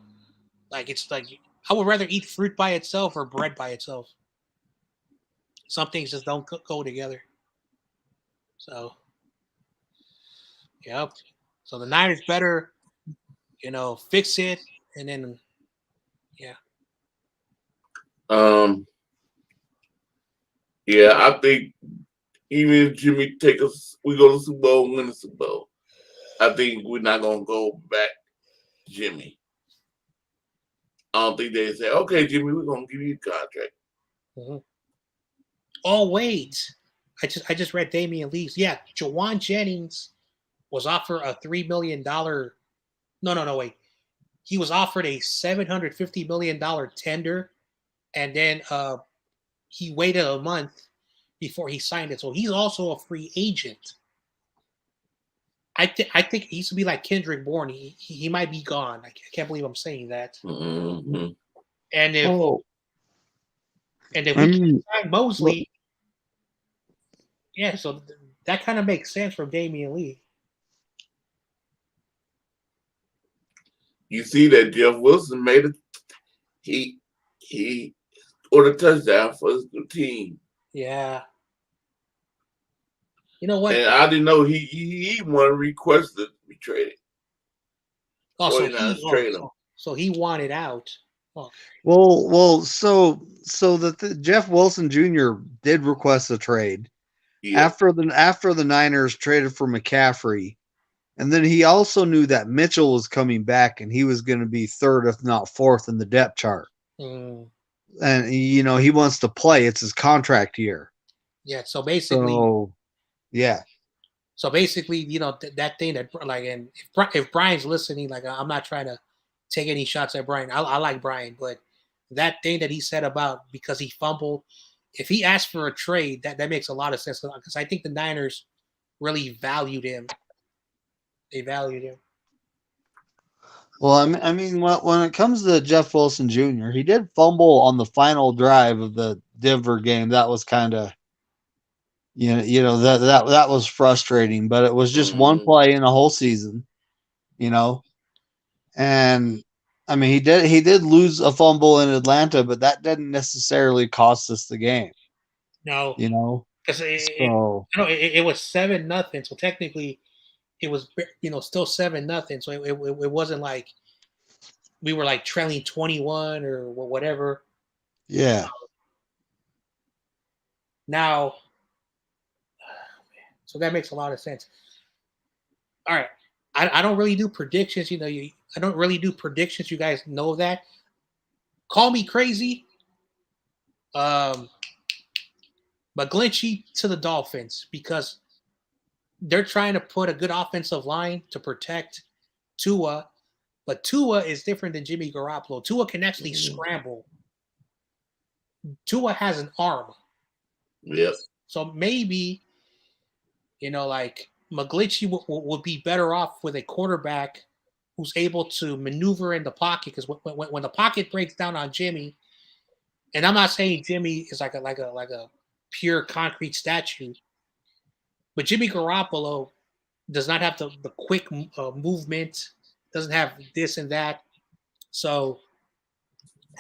Like, it's like I would rather eat fruit by itself or bread by itself. Some things just don't go together. So, yep. So the Niners better, fix it, and then, yeah. Yeah, I think even if Jimmy we go to the Super Bowl, win the Super Bowl, I think we're not gonna go back to Jimmy. I don't think they say, okay, Jimmy, we're gonna give you a contract. Mm-hmm. Oh wait, I just read Damian Lee's. Yeah, Jawan Jennings was offered a $3 million. No, wait. he was offered a $750 million tender, and then he waited a month before he signed it. So he's also a free agent. I think he used to be like Kendrick Bourne. He might be gone. I can't believe I'm saying that. Mm-hmm. And if I we mean, sign Mosley, yeah, so that kind of makes sense for Damian Lee. You see that Jeff Wilson made it. He scored a touchdown for his new team. Yeah. You know what? And I didn't know he one requested to be traded. Oh, so he wanted out. Oh. Well, so the Jeff Wilson Jr. did request a trade after the Niners traded for McCaffrey, and then he also knew that Mitchell was coming back and he was going to be third, if not fourth, in the depth chart. Mm. And he wants to play. It's his contract year. Yeah. So basically, yeah. So basically, that thing that like, and if Brian's listening, like I'm not trying to take any shots at Brian. I like Brian, but that thing that he said about because he fumbled, if he asked for a trade, that makes a lot of sense because I think the Niners really valued him. They valued him. Well, I mean, when it comes to Jeff Wilson Jr., he did fumble on the final drive of the Denver game. That was kind of, that was frustrating. But it was just one play in a whole season, And I mean, he did lose a fumble in Atlanta, but that didn't necessarily cost us the game. No, because it was 7-0. So technically, it was still 7-0. So it wasn't like we were like trailing 21 or whatever. Yeah. Now, so that makes a lot of sense. All right. I don't really do predictions. I don't really do predictions. You guys know that. Call me crazy. McGlinchey to the Dolphins because they're trying to put a good offensive line to protect Tua, but Tua is different than Jimmy Garoppolo. Tua can actually scramble. Tua has an arm. Yep. So maybe, like McGlinchey would be better off with a quarterback who's able to maneuver in the pocket because when the pocket breaks down on Jimmy, and I'm not saying Jimmy is like a pure concrete statue, but Jimmy Garoppolo does not have the quick movement, doesn't have this and that. So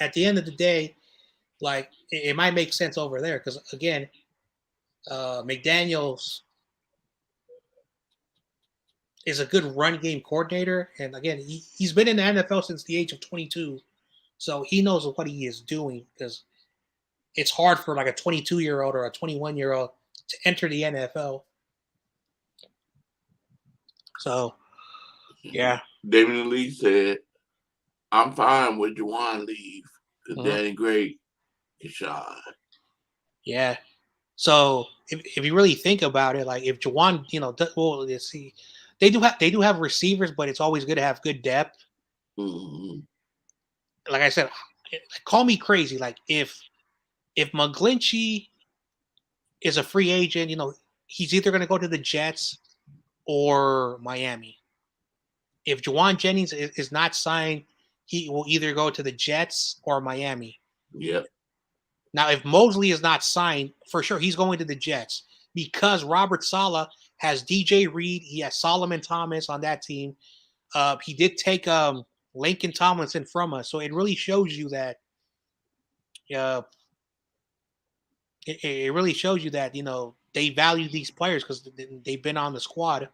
at the end of the day, like it might make sense over there because again, McDaniels is a good run game coordinator, and again, he's been in the NFL since the age of 22, so he knows what he is doing because it's hard for like a 22-year-old or a 21-year-old to enter the NFL. So, yeah. David Lee said, I'm fine with Juwan leave because Danny Gray is shot. Yeah. So if you really think about it, like if Juwan, let's see, they do have receivers, but it's always good to have good depth. Mm-hmm. Like I said, call me crazy. Like if McGlinchey is a free agent, he's either going to go to the Jets or Miami. If Juwan Jennings is not signed, he will either go to the Jets or Miami. Yep. Now, if Mosley is not signed, for sure he's going to the Jets because Robert Saleh has DJ Reed. He has Solomon Thomas on that team. He did take Lincoln Tomlinson from us, so it really shows you that. It really shows you that they value these players because they've been on the squad.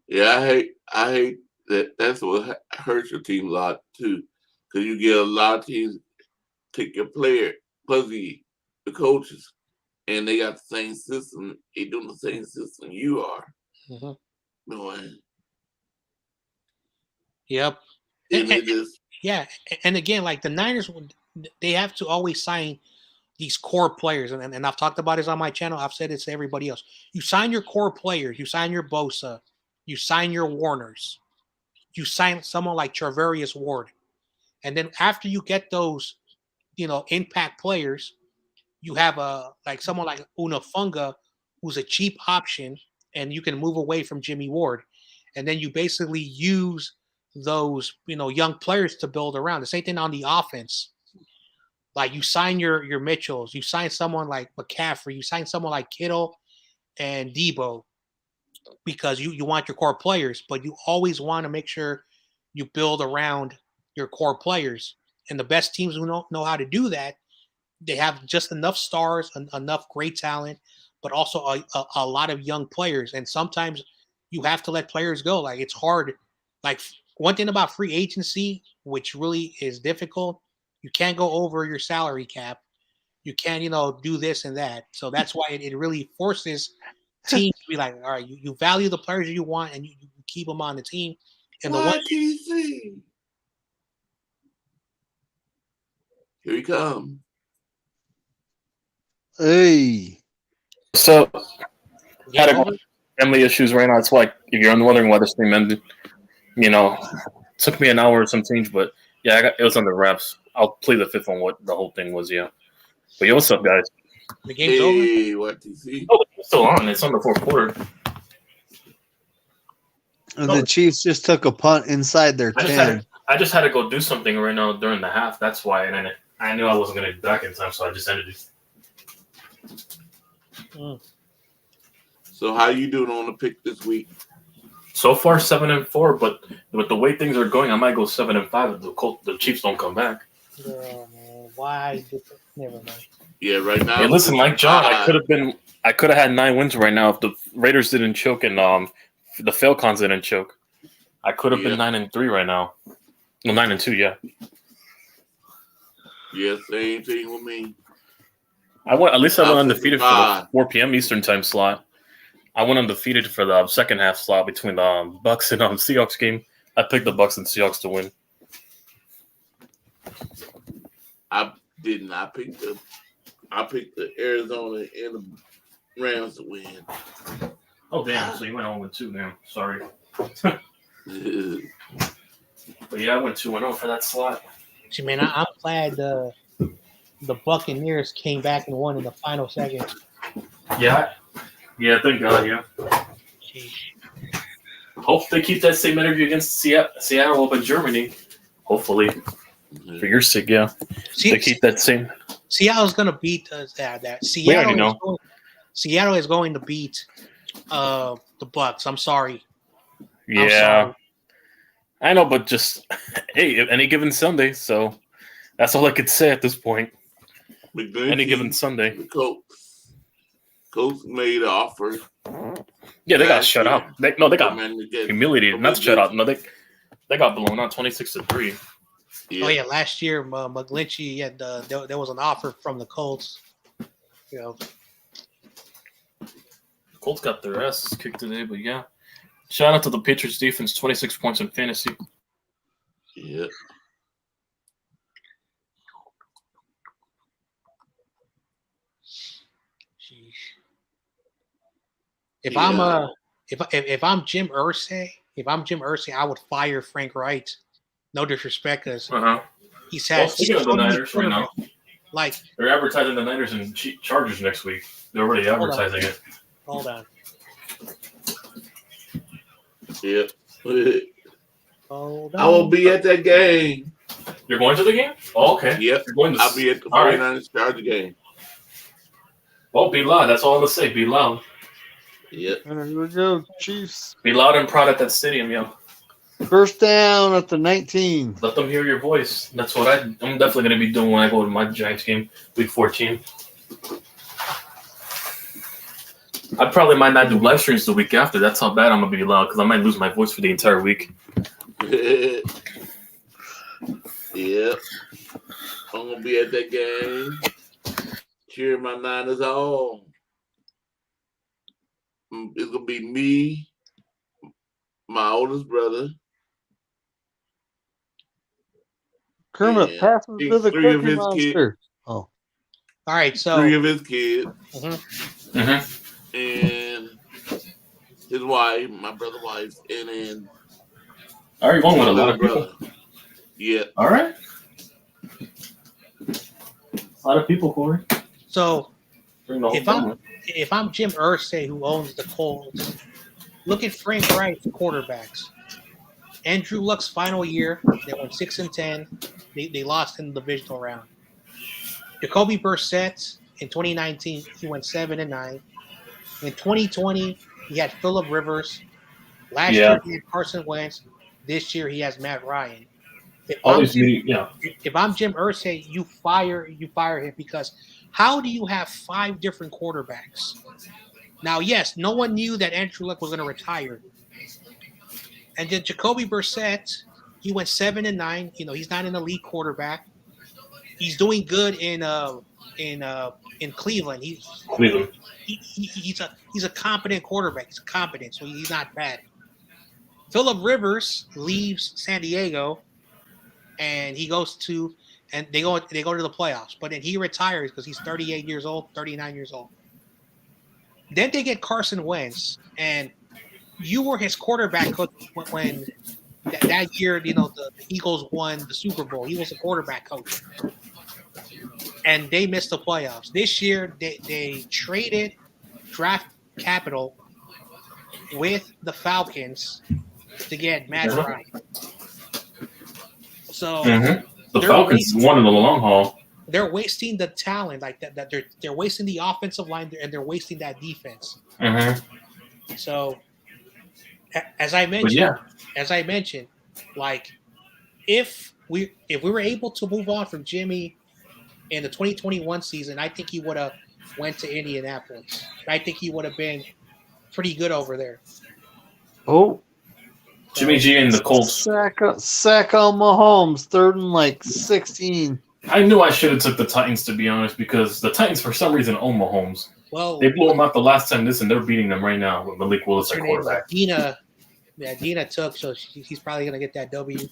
Yeah, I hate that. That's what hurts your team a lot too, because you get a lot of teams take your player, plus the coaches, and they got the same system. They doing the same system you are. Mm-hmm. Doing. Yep. Yeah, and again, like the Niners, they have to always sign these core players, and I've talked about this on my channel. I've said it to everybody else. You sign your core players. You sign your Bosa. You sign your Warners. you sign someone like Charvarius Ward. And then after you get those, impact players, you have someone like Unafunga, who's a cheap option, and you can move away from Jimmy Ward. And then you basically use those, young players to build around. The same thing on the offense. Like you sign your Mitchells, you sign someone like McCaffrey, you sign someone like Kittle and Debo because you want your core players, but you always want to make sure you build around your core players. And the best teams who don't know how to do that, they have just enough stars, enough great talent, but also a lot of young players. And sometimes you have to let players go. Like it's hard. Like one thing about free agency, which really is difficult, you can't go over your salary cap. You can't, do this and that. So that's why it really forces teams to be like, all right, you value the players you want and you keep them on the team. And Here he comes. Hey. So, had a family issues right now. It's like if you're wondering why the stream ended, took me an hour or some change, but yeah, it was under wraps. I'll play the fifth on what the whole thing was. Yeah, but yo, what's up, guys? The game's over. What do you see? Oh, it's still on. It's on the fourth quarter. And the Chiefs just took a punt inside their 10. I just had to go do something right now during the half. That's why, and I knew I wasn't going to be back in time, so I just ended it. So how you doing on the pick this week? So far 7-4, but with the way things are going, I might go 7-5 if the Chiefs don't come back. Oh, man. Why? Never mind. Yeah, right now. Hey, listen, like John, I could have had 9 wins right now if the Raiders didn't choke and the Falcons didn't choke. I could have been 9-3 right now. No, 9-2, yeah. Yeah, same thing with me. I went undefeated for the 4 p.m. Eastern time slot. I went undefeated for the second half slot between the Bucks and Seahawks game. I picked the Bucks and Seahawks to win. I didn't. I picked the Arizona and the Rams to win. Oh damn! So you went 0-2 now. Sorry. But yeah, I went 2-0 for that slot. See, man, I'm glad the Buccaneers came back and won in the final second. Yeah, thank God, yeah. Jeez. Hope they keep that same energy against Seattle up in Germany. Hopefully. For your sake, yeah. They keep that same. Seattle's going to beat that. Seattle is going to beat the Bucks. I'm sorry. Yeah. I'm sorry. I know, but just, hey, any given Sunday, so that's all I could say at this point. Any given Sunday. Coach made an offer. Yeah, they got shut out. They got humiliated. Not shut out. No, they got blown out 26-3. Yeah. Oh yeah, last year McGlinchey had there was an offer from the Colts. Colts got their ass kicked today, but yeah. Shout out to the Patriots defense, 26 points in fantasy. Yeah. If I'm Jim Irsay, I would fire Frank Wright. No disrespect, because he's had. Speaking of the Niners right now, like they're advertising the Niners and Chargers next week. They're already advertising it. Hold on. Yep. Hold on. I will be at that game. You're going to the game? Oh, okay. Yep. I'll be at the 49ers Charger game. Well, be loud. That's all I'm going to say. Be loud. Yep. Here we go, Chiefs. Be loud and proud at that stadium, yo. First down at the 19. Let them hear your voice. That's what I'm definitely going to be doing when I go to my Giants game, week 14. I probably might not do live streams the week after. That's how bad I'm going to be loud, because I might lose my voice for the entire week. Yep. I'm going to be at that game. Cheering my Niners on. It's going to be me, my oldest brother. Kermit passes to the Cookie Monster. Oh. All right, so 3 of his kids. Mm-hmm. Mm-hmm. And his wife, my brother's wife, and then I already going with a lot of people. Yeah. All right. A lot of people, Corey. So if I'm Jim Irsay, who owns the Colts, look at Frank Wright's quarterbacks. Andrew Luck's final year, they went 6-10. They lost in the divisional round. Jacoby Brissett in 2019, he went 7-9. In 2020, he had Phillip Rivers. Last year he had Carson Wentz. This year he has Matt Ryan. If I'm Jim Irsay, you fire him, because how do you have 5 different quarterbacks? Now, yes, no one knew that Andrew Luck was going to retire. And then Jacoby Brissett, he went 7-9. He's not an elite quarterback. He's doing good in Cleveland. He's a competent quarterback. He's competent, so he's not bad. Phillip Rivers leaves San Diego, and they go to the playoffs. But then he retires because he's 38 years old, 39 years old. Then they get Carson Wentz, and you were his quarterback coach when that year, the Eagles won the Super Bowl. He was a quarterback coach. And they missed the playoffs. This year, they traded draft capital with the Falcons to get Matt Ryan. So the Falcons won in the long haul. They're wasting the talent like that. They're wasting the offensive line, and they're wasting that defense. So, as I mentioned, like if we were able to move on from Jimmy in the 2021 season, I think he would have went to Indianapolis. I think he would have been pretty good over there. Oh, Jimmy G and the Colts. Sack on Mahomes, 3rd and 16. I knew I should have took the Titans, to be honest, because the Titans for some reason own Mahomes. Well, they blew him out the last time and they're beating them right now with Malik Willis at quarterback. Dina took, so he's probably gonna get that W.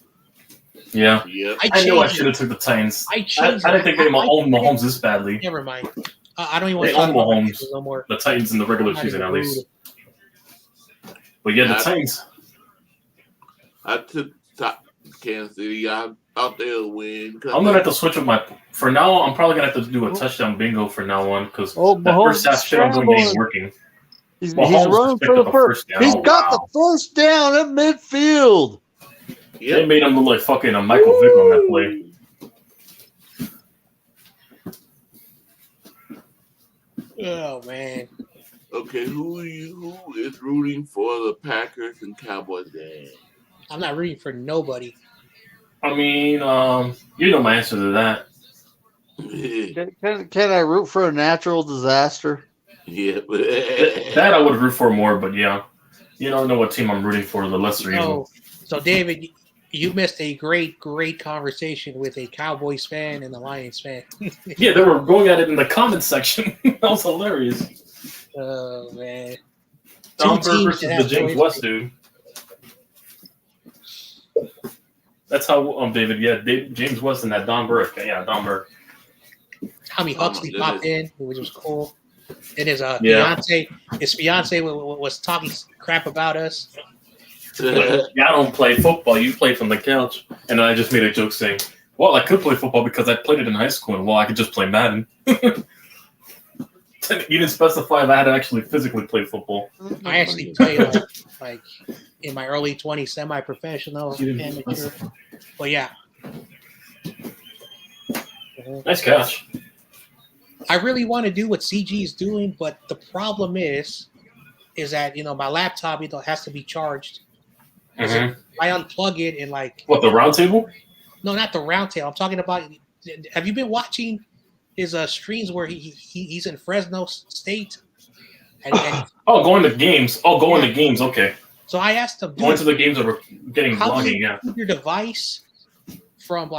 Yeah. I knew I should have took the Titans. I didn't think they owned Mahomes this badly. Never mind. I don't even want to talk about Mahomes no more. The Titans in the regular season, at least. But yeah, the Titans. I took Kansas City. I thought they'll win. I'm gonna have to switch up for now. I'm probably gonna have to do a touchdown bingo for now on, because the first half shit I'm doing ain't working. He's running for the first down. He's got the first down at midfield. They made him look like fucking a Michael Vick on that play. Oh man. Okay, who is rooting for the Packers and Cowboys game? I'm not rooting for nobody. I mean, you know my answer to that. Can I root for a natural disaster? Yeah. That I would root for more, but yeah. You don't know what team I'm rooting for, the lesser evil. So David, you missed a great conversation with a Cowboys fan and a Lions fan. Yeah, they were going at it in the comments section. That was hilarious. Oh, man. Don Burr versus the James West dude. That's how, David, James West and that Don Burr. Yeah, Don Burr. Tommy Huxley popped in, which was cool. And his fiance was talking crap about us. I don't play football. You play from the couch. And then I just made a joke saying, well, I could play football because I played it in high school. And, well, I could just play Madden. You didn't specify if I had to actually physically play football. I actually played like in my early 20s, semi-professional, amateur. But, yeah. Nice catch. I really want to do what CG is doing, but the problem is that, my laptop, has to be charged. Mm-hmm. I unplug it and What, the round table? No, not the round table. I'm talking about, have you been watching his streams where he's in Fresno State? And going to games. Going to games, okay. So I asked him, going to the games that were getting vlogging, yeah. Keep your device from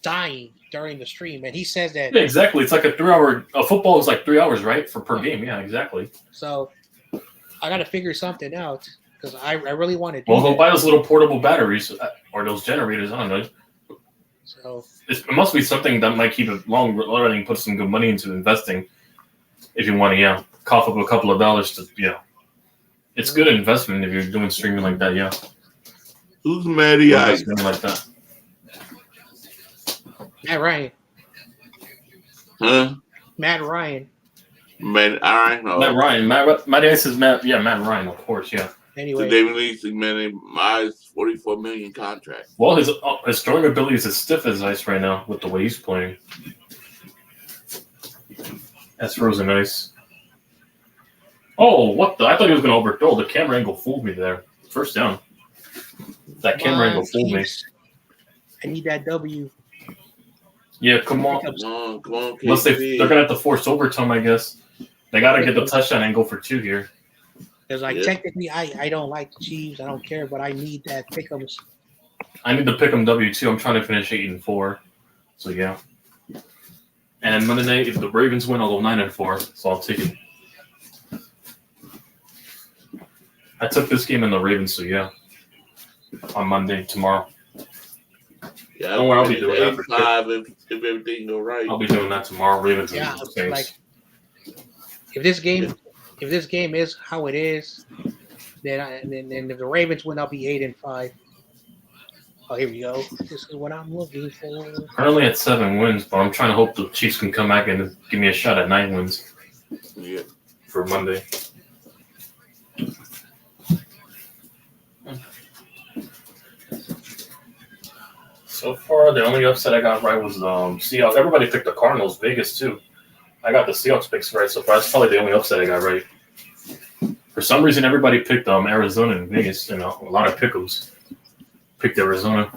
dying during the stream, and he says that exactly. It's like a 3-hour. Football is like 3 hours, right, per game? Yeah, exactly. So I got to figure something out because I really want to. Go buy those little portable batteries or those generators. I don't know. So it must be something that might keep it long running. Put some good money into investing if you want to, cough up a couple of dollars to, It's good investment if you're doing streaming like that, Who's Matty Ice? Like that. Matt Ryan. Huh? Matt Ryan. Matt Ryan. Oh. Matt Ryan. Matty Ice is Matt. Yeah, Matt Ryan, of course. Yeah. Anyway, so they released Matty Ice $44 million contract. Well, his throwing ability is as stiff as ice right now with the way he's playing. That's frozen ice. Oh, what the? I thought he was going to overthrow. The camera angle fooled me there. First down. That camera angle fooled me. I need that W. Yeah, come on. Come on, Unless they're going to have to force overtime, I guess. They got to get the touchdown angle for 2 here. Because technically, I don't like the Chiefs. I don't care, but I need that pick'ems. I need to pick them W too. I'm trying to finish 8-4. So yeah. And Monday night, if the Ravens win, I'll go 9-4. So I'll take it. I took this game in the Ravens, so yeah. On Monday, tomorrow. Yeah, don't worry, I'll be doing that for sure. If everything go right. I'll be doing that tomorrow. Ravens. Yeah, like if this game is how it is, then if the Ravens win, I'll be 8-5. Oh, here we go. This is what I'm looking for. Currently at 7 wins, but I'm trying to hope the Chiefs can come back and give me a shot at 9 wins. Yeah. For Monday. So far, the only upset I got right was Seahawks. Everybody picked the Cardinals. Vegas, too. I got the Seahawks picks right so far. That's probably the only upset I got right. For some reason, everybody picked Arizona and Vegas. A lot of pickles picked Arizona.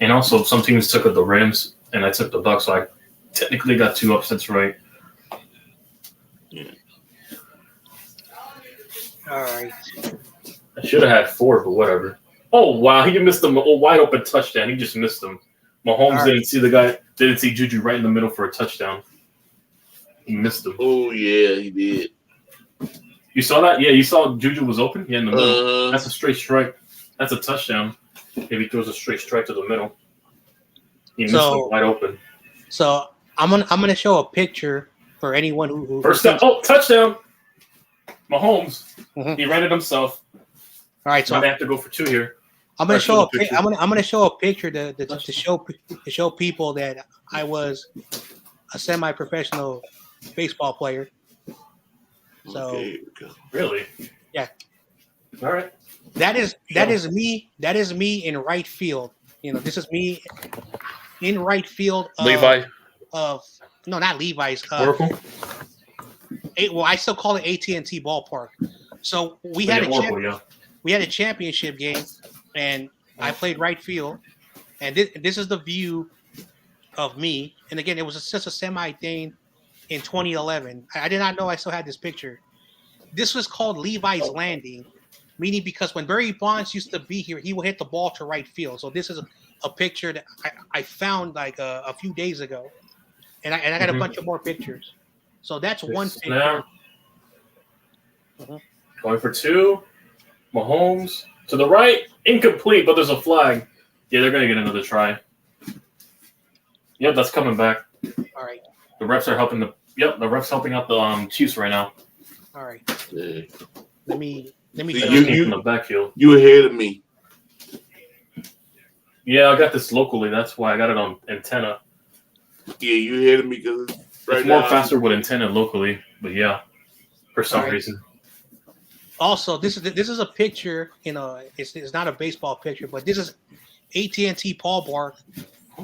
And also, some teams took the Rams, and I took the Bucs, so I technically got 2 upsets right. Yeah. All right. I should have had 4, but whatever. Oh, wow. He missed a wide open touchdown. He just missed him. Mahomes didn't see the guy. Didn't see Juju right in the middle for a touchdown. He missed him. Oh, yeah, he did. You saw that? Yeah, you saw Juju was open? Yeah, in the middle. That's a straight strike. That's a touchdown. If he throws a straight strike to the middle. He missed him wide open. So I'm gonna show a picture for anyone who first down. Oh, touchdown. Mahomes. He ran it himself. All right, so I have to go for 2 here. I'm gonna show I'm gonna show a picture to show people that I was a semi-professional baseball player. So okay. Really? Yeah. All right. That is me. That is me in right field. This is me in right field. Levi. No, not Levi's. Oracle. I still call it AT&T Ballpark. So we had a championship game, and I played right field. And this is the view of me. And again, it was just a semi thing in 2011. I did not know I still had this picture. This was called Levi's Landing, meaning because when Barry Bonds used to be here, he would hit the ball to right field. So this is a picture that I found like a few days ago, and I got a bunch of more pictures. So that's one picture. Going for 2. Mahomes to the right, incomplete, but there's a flag. Yeah, they're gonna get another try. Yep, that's coming back. All right. The refs are helping the refs helping out the Chiefs right now. All right. Yeah. Let me. From the backfield. You ahead of me. Yeah, I got this locally. That's why I got it on antenna. Yeah, you ahead of me because it's more faster with antenna locally. But yeah, for some reason. Also, this is a picture. It's not a baseball picture, but this is AT&T Ballpark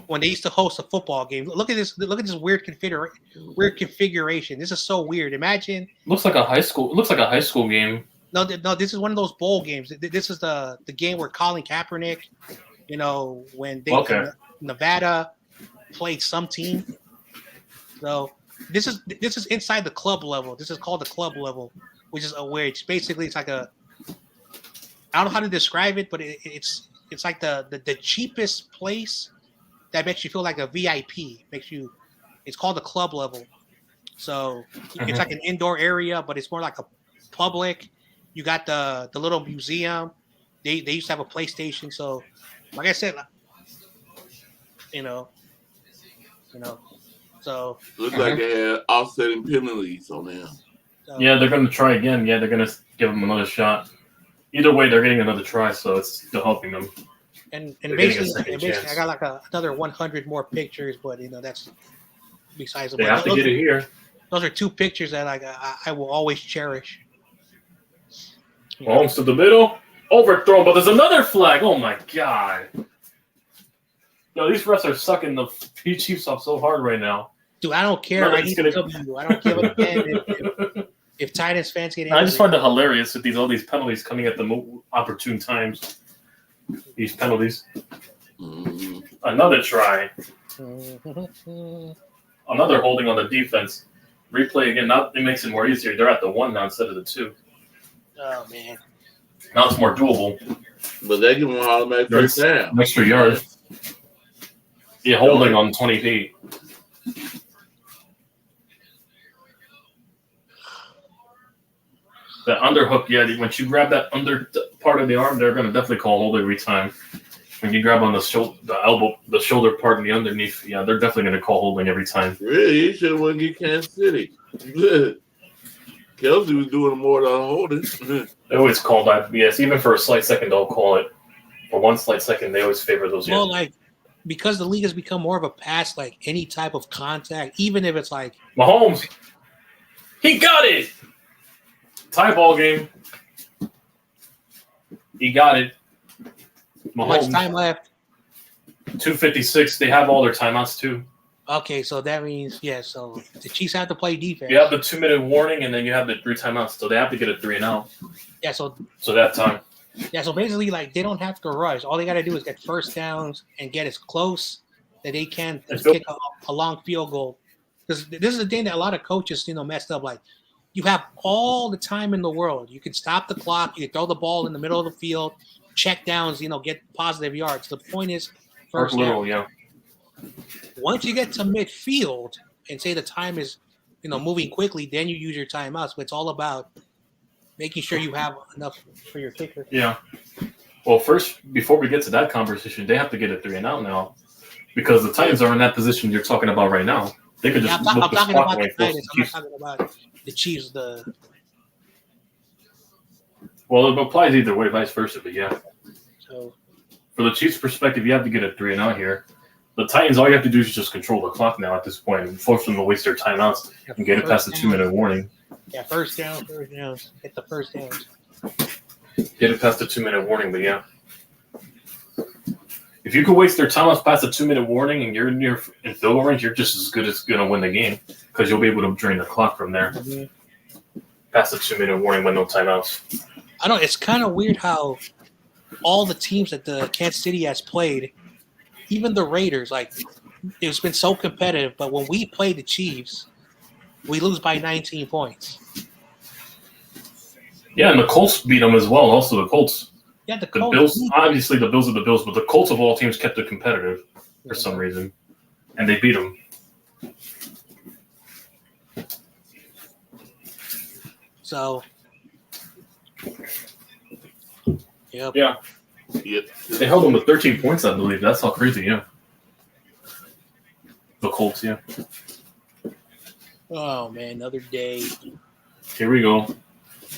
when they used to host a football game. Look at this. Look at this weird configuration. This is so weird. Imagine. Looks like a high school. It looks like a high school game. No. This is one of those bowl games. This is the game where Colin Kaepernick, when they Nevada played some team. So this is inside the club level. This is called the club level, which is where it's basically it's like I don't know how to describe it, but it's like the cheapest place that makes you feel like a VIP. It's called the club level. So it's like an indoor area, but it's more like a public. You got the little museum. They used to have a PlayStation. So like I said, so looks like they had offsetting penalties on them. So, yeah, they're going to try again. Yeah, they're going to give them another shot. Either way, they're getting another try, so it's still helping them. And basically, I got like another 100 more pictures, but that's besides. They have to get it here. Those are 2 pictures that I will always cherish. Holmes to the middle, overthrown, but there's another flag. Oh my god! Yo, these refs are sucking the Chiefs off so hard right now. Dude, I don't care. I need a W. I don't give a damn if Titans fans get angry. I just find it hilarious with all these penalties coming at the opportune times. These penalties. Another try. Another holding on the defense. Replay again. Now it makes it more easier. They're at the 1 now instead of the 2. Oh man. Now it's more doable. But they give them an automatic first down. Extra yard. Yeah, holding on 20 feet. The underhook, yeah, once you grab that under part of the arm, they're going to definitely call hold every time. When you grab on the elbow, the shoulder part and the underneath, yeah, they're definitely going to call holding every time. Really? You should have won against Kansas City. Kelsey was doing more than holding. They always call that. Yes, even for a slight second, they'll call it. For 1 slight second, they always favor those. Well, because the league has become more of a pass, like any type of contact, even if it's like Mahomes, he got it. Tie ball game. He got it. Mahomes. Much time left? 2:56. They have all their timeouts too. Okay, so that means so the Chiefs have to play defense. You have the 2-minute warning, and then you have the 3 timeouts, so they have to get a 3 and out. Yeah, so that time. Yeah, so basically, they don't have to rush. All they got to do is get first downs and get as close that they can to kick a long field goal. Because this is the thing that a lot of coaches, messed up. Like, you have all the time in the world. You can stop the clock. You can throw the ball in the middle of the field, check downs, get positive yards. The point is first down. Yeah. Once you get to midfield and say the time is, moving quickly, then you use your timeouts. But it's all about making sure you have enough for your kicker. Yeah. Well, first, before we get to that conversation, they have to get a 3 and out now because the Titans are in that position you're talking about right now. They could just I'm talking about the Titans. I'm not talking about the Chiefs. Well, it applies either way, vice versa, but yeah. So, for the Chiefs' perspective, you have to get a 3 and out here. The Titans, all you have to do is just control the clock now at this point and force them to waste their timeouts and get it past the 2-minute warning. Yeah, first down. Hit the first down. Get it past the 2-minute warning, but yeah. If you could waste their timeouts past the 2-minute warning and you're in field goal range, you're just as good as going to win the game because you'll be able to drain the clock from there. Mm-hmm. Past the 2-minute warning with no timeouts. I don't. It's kind of weird how all the teams that the Kansas City has played, even the Raiders, it's been so competitive. But when we play the Chiefs, we lose by 19 points. Yeah, and the Colts beat them as well. Also, the Colts. Yeah, the Bills. Obviously, the Bills are the Bills, but the Colts of all teams kept it competitive for some reason, and they beat them. So, yep. Yeah. They held them with 13 points, I believe. That's how crazy, yeah. The Colts, yeah. Oh, man, another day. Here we go.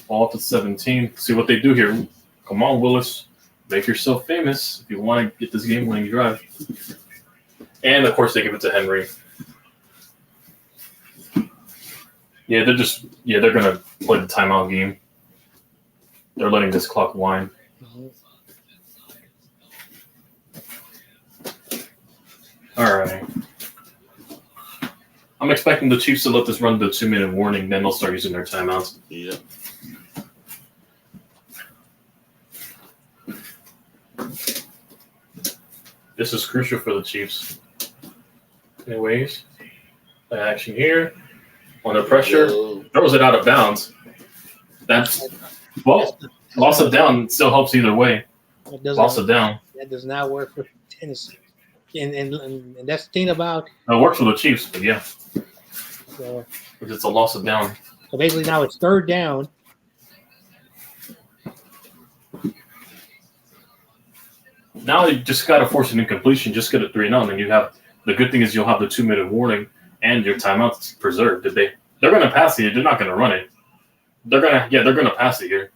All up to 17. See what they do here. Come on, Willis. Make yourself famous if you want to get this game-winning drive. And, of course, they give it to Henry. Yeah, they're going to play the timeout game. They're letting this clock wind. Mm-hmm. All right. I'm expecting the Chiefs to let this run the 2-minute warning, then they'll start using their timeouts. Yeah. This is crucial for the Chiefs. Anyways, play action here. Under pressure, throws it out of bounds. That's, loss of down still helps either way. Loss of down. That does not work for Tennessee. And that's the thing about... It works for the Chiefs, but yeah. So, it's a loss of down. So basically now it's third down. Now you just got to force an incompletion, just get a 3 and out, and you have the good thing is you'll have the 2-minute warning and your timeouts preserved. They're going to pass it. They're not going to run it. They're going to pass it here.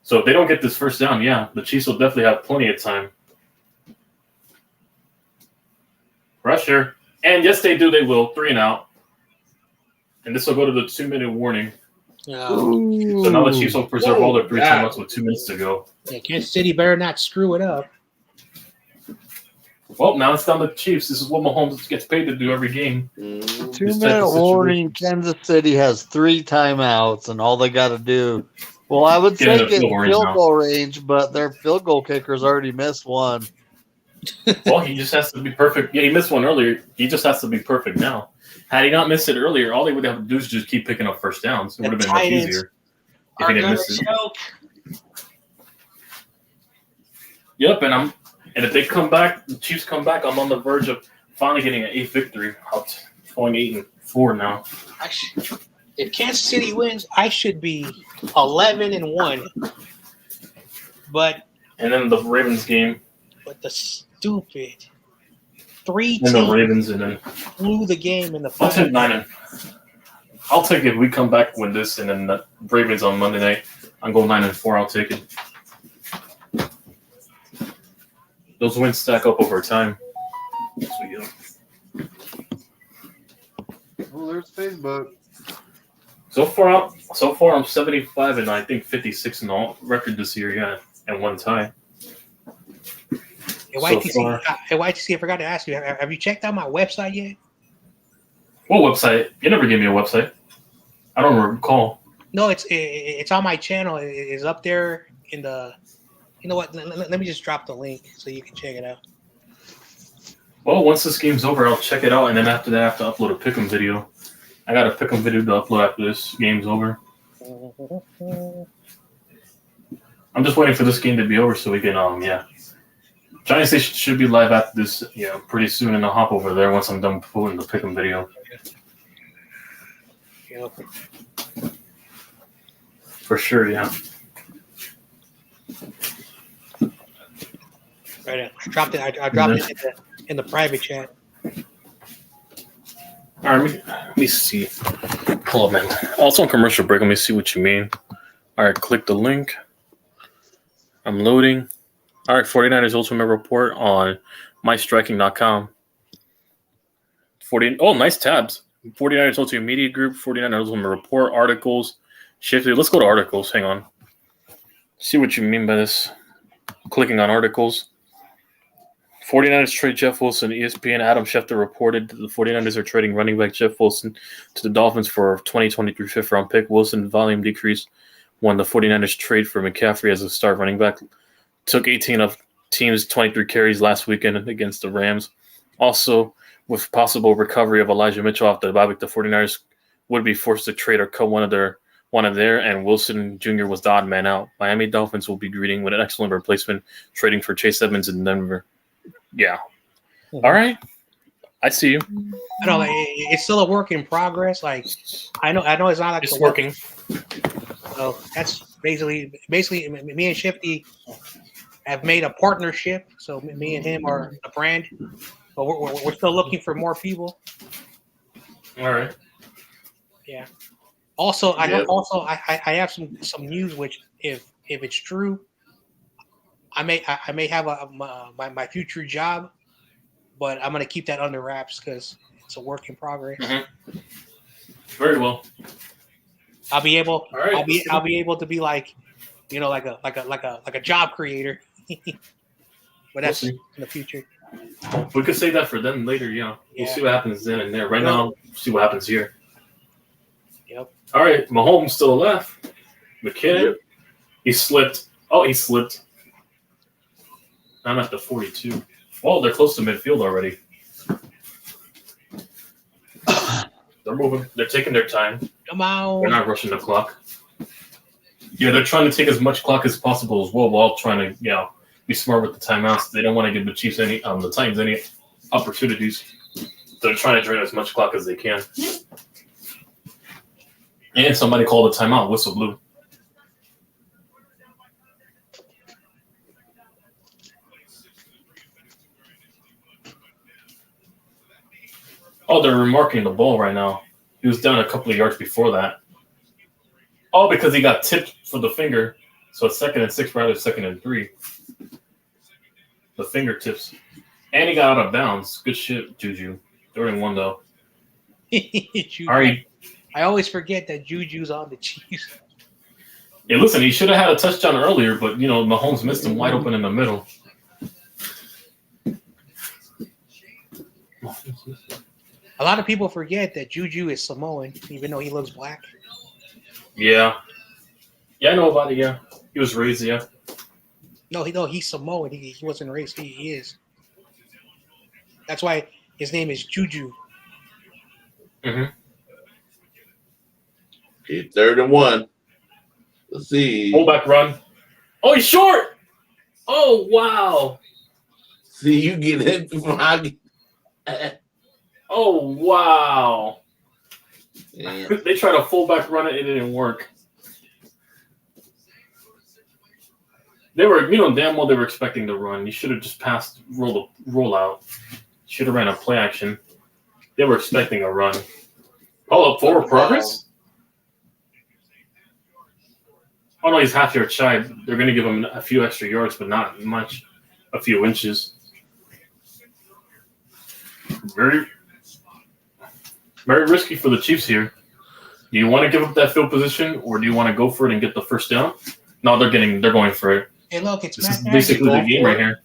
So if they don't get this first down, yeah, the Chiefs will definitely have plenty of time. Pressure. And yes, they do. They will. 3 and out. And this will go to the 2-minute warning. No. So now the Chiefs will preserve all their 3 timeouts with 2 minutes to go. Yeah, Kansas City better not screw it up. Well, now it's down to the Chiefs. This is what Mahomes gets paid to do every game. 2-minute warning. Kansas City has 3 timeouts, and all they got to do. Well, I would say get field goal range, but their field goal kicker's already missed one. Well, he just has to be perfect. Yeah, he missed one earlier. He just has to be perfect now. Had he not missed it earlier, all they would have to do is just keep picking up first downs. It would have been much easier if he didn't miss it. Yep, and if they come back, the Chiefs come back, I'm on the verge of finally getting an 8th victory. I'm going 8-4 now. If Kansas City wins, I should be 11-1. And then the Ravens game. But the stupid 3 teams the Ravens and then blew the game in the final. I'll take 9. I'll take it if we come back and win this, and then the Ravens on Monday night. I'm going 9-4. I'll take it. Those wins stack up over time. Well, there's Facebook. So far, I'm 75 and I think 56 in all record this year. Yeah, and 1 tie. Hey, YTC, I forgot to ask you. Have you checked out my website yet? What website? You never gave me a website. I don't recall. No, it's on my channel. It's up there in the. You know what? Let me just drop the link so you can check it out. Well, once this game's over, I'll check it out, and then after that, I have to upload a pick'em video. I got a pick'em video to upload after this game's over. I'm just waiting for this game to be over so we can, Giants Station should be live after this, pretty soon, and I'll hop over there once I'm done putting the pick'em video. Yep. For sure, yeah. Right. I dropped it in the private chat. All right, let me see. Pull up, man. Also on commercial break. Let me see what you mean. All right, click the link. I'm loading. All right, 49ers Ultimate Report on mystriking.com. Nice tabs. 49ers Ultimate Media Group, 49ers Ultimate Report, articles, shifted. Let's go to articles. Hang on. See what you mean by this. Clicking on articles. 49ers trade Jeff Wilson. ESPN Adam Schefter reported that the 49ers are trading running back Jeff Wilson to the Dolphins for a 2023 fifth-round pick. Wilson volume decreased when the 49ers trade for McCaffrey as a star running back. Took 18 of team's 23 carries last weekend against the Rams. Also, with possible recovery of Elijah Mitchell off the bye week, the 49ers would be forced to trade or cut one of their, and Wilson Jr. was the odd man out. Miami Dolphins will be greeting with an excellent replacement, trading for Chase Edmonds in Denver. Yeah. All right. I see you. I know it's still a work in progress. Like I know it's not like it's working. So that's basically me and Shifty have made a partnership. So me and him are a brand, but we're still looking for more people. All right. Yeah. Also, I have some news which if it's true, I may have my future job, but I'm gonna keep that under wraps because it's a work in progress. Mm-hmm. Very well. I'll be able. All right. I'll be able to be like a job creator. But that's in the future. We could say that for them later. Yeah. We'll see what happens then and there. Right now, see what happens here. Yep. All right. Mahomes still left. McKinnon. He slipped. Oh, he slipped. I'm at the 42. Well, they're close to midfield already. They're moving. They're taking their time. Come on. They're not rushing the clock. Yeah, they're trying to take as much clock as possible as well, while trying to, be smart with the timeouts. They don't want to give the Chiefs the Titans any opportunities. They're trying to drain as much clock as they can. And somebody called a timeout. Whistle blew. Oh, they're remarking the ball right now. He was down a couple of yards before that. Oh, because he got tipped for the finger. So it's 2nd and 6 rather than 2nd and 3. The fingertips. And he got out of bounds. Good shit, Juju. 3rd and 1, though. Juju. All right. I always forget that Juju's on the Chiefs. Yeah, listen, he should have had a touchdown earlier, but, Mahomes missed him wide open in the middle. A lot of people forget that Juju is Samoan, even though he looks black. Yeah. Yeah, I know about it, yeah. He was raised, yeah. No, he's Samoan. He wasn't raised. He is. That's why his name is Juju. Mm-hmm. Okay, 3rd and 1. Let's see. Fullback run. Oh, he's short. Oh, wow. See, you get hit before I get. Oh, wow. Yeah. They tried a fullback run it didn't work. They were, damn well they were expecting to run. You should have just passed roll out. Should have ran a play action. They were expecting a run. Hold up, forward progress? Oh, no, he's half yard shy. They're going to give him a few extra yards, but not much. A few inches. Very, very risky for the Chiefs here. Do you want to give up that field position, or do you want to go for it and get the first down? No, they're going for it. Hey, look, it's This Matt is Nagy. basically the game right here.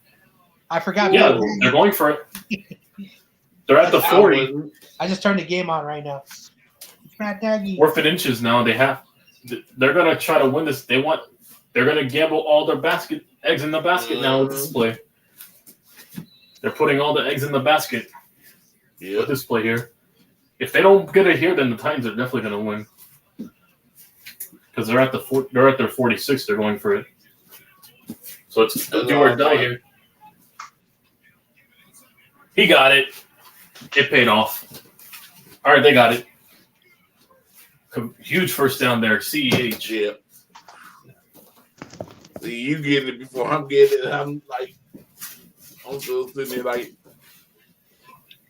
I forgot. Yeah, Matt Nagy. they're going for it. They're at the 40. I just turned the game on right now. It's Matt Nagy. 4th and inches now. They're going to try to win this. They're going to gamble all their eggs in the basket now with this play. They're putting all the eggs in the basket with this play here. If they don't get it here, then the Titans are definitely going to win. Because they're at their 46. They're going for it. So it's do or die here. He got it. It paid off. All right, they got it. Huge first down there. CEH. Yeah. See, you getting it before I'm getting it. I'm still sitting there like.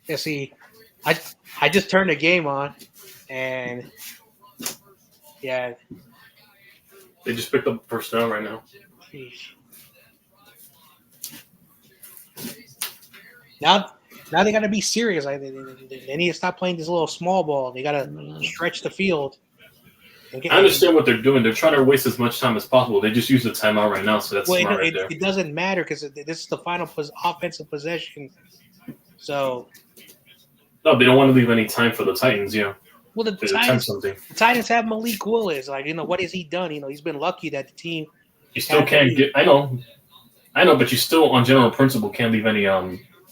Yeah, see, I just turned the game on, and yeah. They just picked up the first down right now. Now they got to be serious. They need to stop playing this little small ball. They got to stretch the field. I understand what they're doing. They're trying to waste as much time as possible. They just use the timeout right now, so that's smart right there. It doesn't matter because this is the final offensive possession. So no, they don't want to leave any time for the Titans. Yeah. Well, the Titans have Malik Willis. What has he done? He's been lucky that the team. You still can't get. I know, but you still, on general principle, can't leave any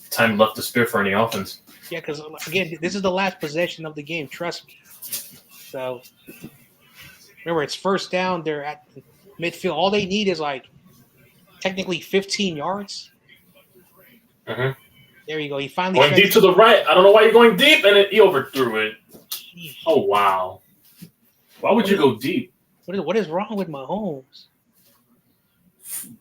time left to spare for any offense. Yeah, because again, this is the last possession of the game. Trust me. So remember, it's first down. They're at midfield. All they need is technically 15 yards. Mm-hmm. There you go. He finally going deep to the right. I don't know why you're going deep, and he overthrew it. Oh wow! Why would you go deep? What is wrong with Mahomes?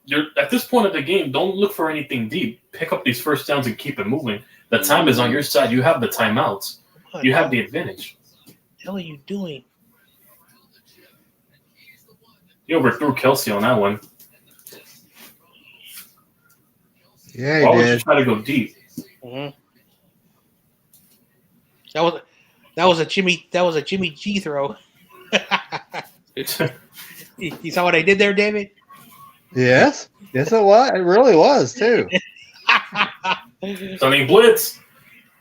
You're at this point of the game. Don't look for anything deep. Pick up these first downs and keep it moving. The time is on your side. You have the timeouts. You have the advantage. What the hell are you doing? He overthrew Kelsey on that one. Yeah, he Why did. would you try to go deep? Mm-hmm. That was a Jimmy G throw. You saw what I did there, David? Yes, it was. It really was too. Stunning blitz.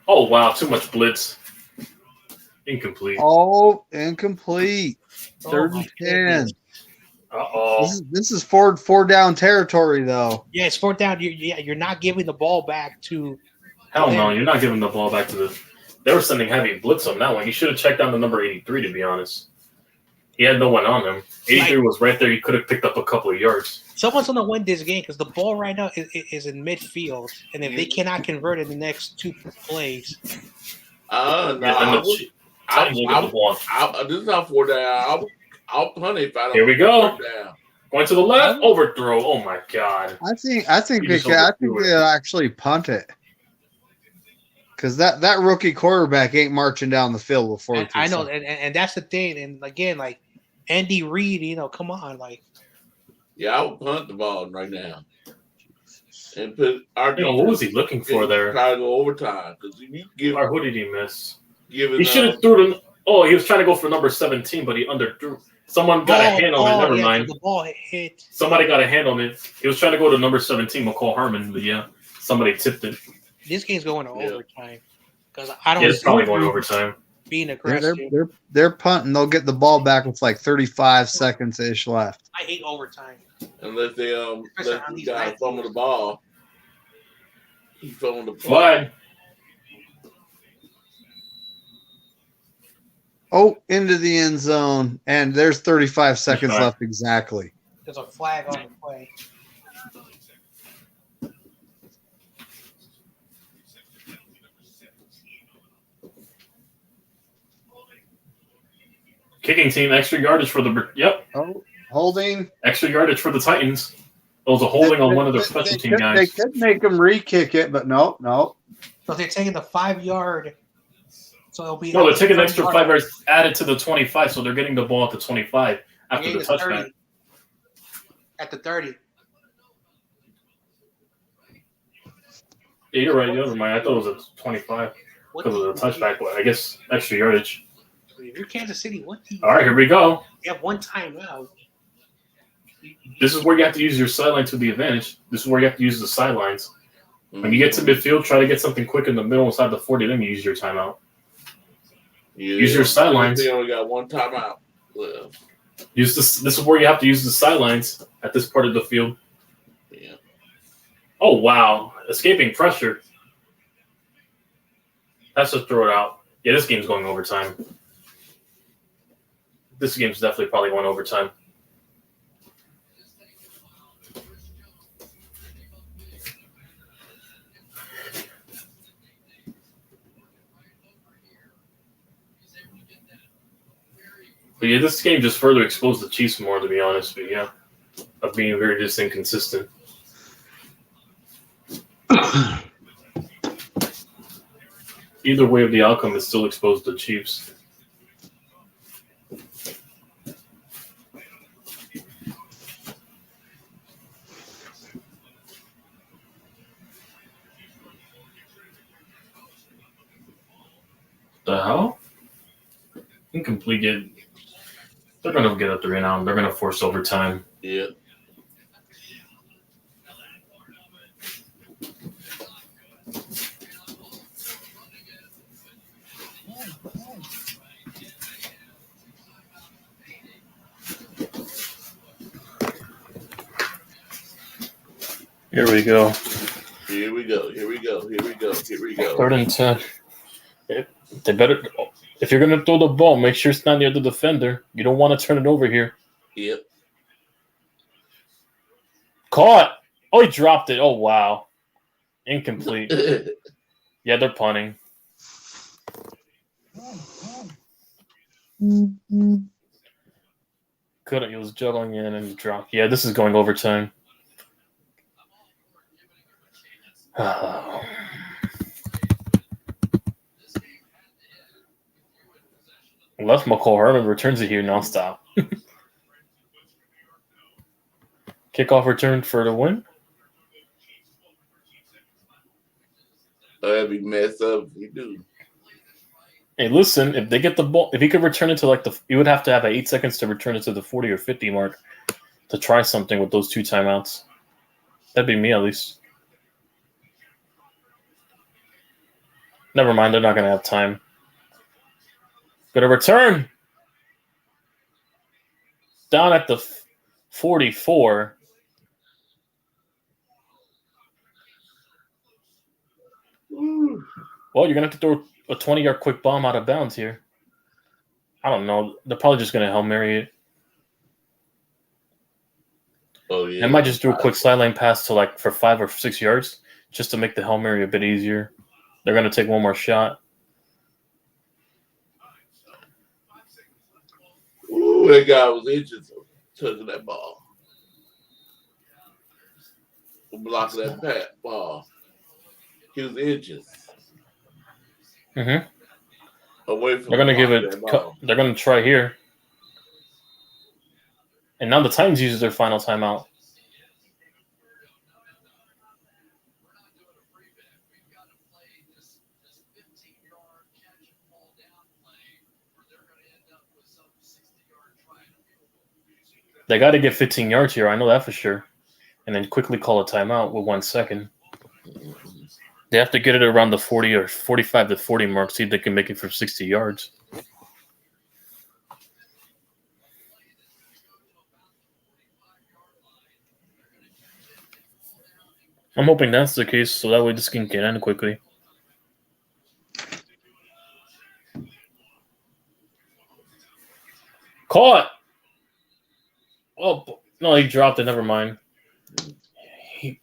Oh wow, too much blitz. Incomplete. Oh, incomplete. 3rd and 10. Uh-oh. This is four down territory though. Yeah, it's 4th down. You're not giving the ball back to. Hell no, you're not giving the ball back to the. They were sending heavy blitz on that one. He should have checked down to number 83, to be honest. He had no one on him. 83 was right there. He could have picked up a couple of yards. Someone's going to win this game because the ball right now is in midfield. And if they cannot convert in the next 2 plays. This is not 4 down. I'll punt it if I don't. Here we go. Down. Going to the left. Overthrow. Oh, my God. I think they'll actually punt it. Because that rookie quarterback ain't marching down the field with 42. I know, and that's the thing. And again, Andy Reid, come on, Yeah, I would punt the ball right now. And put our what was he looking for there? Try to go overtime. Because if you give or who did he miss? Given, he should have threw the. Oh, he was trying to go for number 17, but he underthrew. Someone got a hand on it. Never mind. The ball hit. Somebody got a hand on it. He was trying to go to number 17, McCall Harmon, but yeah, somebody tipped it. This game's going to overtime because I don't. It's probably going overtime. Being aggressive. They're punting. They'll get the ball back with like 35 seconds ish left. I hate overtime. Unless they let the guy fumble the ball. He fumbled the ball. Flag. Oh, into the end zone, and there's 35 seconds left exactly. There's a flag on the play. Kicking team, extra yardage for the. Yep. Oh, holding. Extra yardage for the Titans. It was a holding on one of their special team guys. They could make them re-kick it, but no. So they're taking the 5-yard. So it'll be. No, they're taking an extra 5 yards added to the 25, so they're getting the ball at the 25 after the touchdown. 30. At the 30. Yeah, you're right. Never mind. I thought it was a 25 because of the touchback, but I guess extra yardage. If you're Kansas City, what do you? All right, here we go. You have one timeout. This is where you have to use your sideline to the advantage. This is where you have to use the sidelines. When you get to midfield, try to get something quick in the middle inside the 40, then you use your timeout. Use your sidelines. They only got one timeout left. Use this. This is where you have to use the sidelines at this part of the field. Yeah. Oh wow! Escaping pressure. That's just throw it out. Yeah, this game's going overtime. This game's definitely probably going overtime. But yeah, this game just further exposed the Chiefs more, to be honest. But yeah, of being very just inconsistent. Either way of the outcome, it still exposed the Chiefs. The hell? Incomplete. They're going to get a 3 and out. They're going to force overtime. Yeah. Here we go. Here we go. 3rd and 10. They better. If you're going to throw the ball, make sure it's not near the defender. You don't want to turn it over here. Yep. Caught. Oh, he dropped it. Oh, wow. Incomplete. Yeah, they're punting. Couldn't. He was juggling in and dropped. Yeah, this is going overtime. Unless McCall Herman returns it here nonstop. Kickoff return for the win. That'd be messed up if you do. Hey, listen, if they get the ball, if he could return it to you would have to have 8 seconds to return it to the 40 or 50 mark to try something with those 2 timeouts. That'd be me at least. Never mind, they're not going to have time. Gonna return down at the 44. Ooh. Well, you're gonna have to throw a 20-yard quick bomb out of bounds here. I don't know. They're probably just gonna Hail Mary it. Oh yeah. They might just do a quick sideline pass to for 5 or 6 yards just to make the Hail Mary a bit easier. They're gonna take one more shot. Ooh, that guy was inches touching that ball. Blocking that ball. He was inches. Mm-hmm. Away from they're gonna give it. They're gonna try here. And now the Titans uses their final timeout. They got to get 15 yards here. I know that for sure. And then quickly call a timeout with 1 second. They have to get it around the 40 or 45 to 40 mark, see if they can make it for 60 yards. I'm hoping that's the case, so that way this can get end quickly. Caught! Oh, no, he dropped it. Never mind.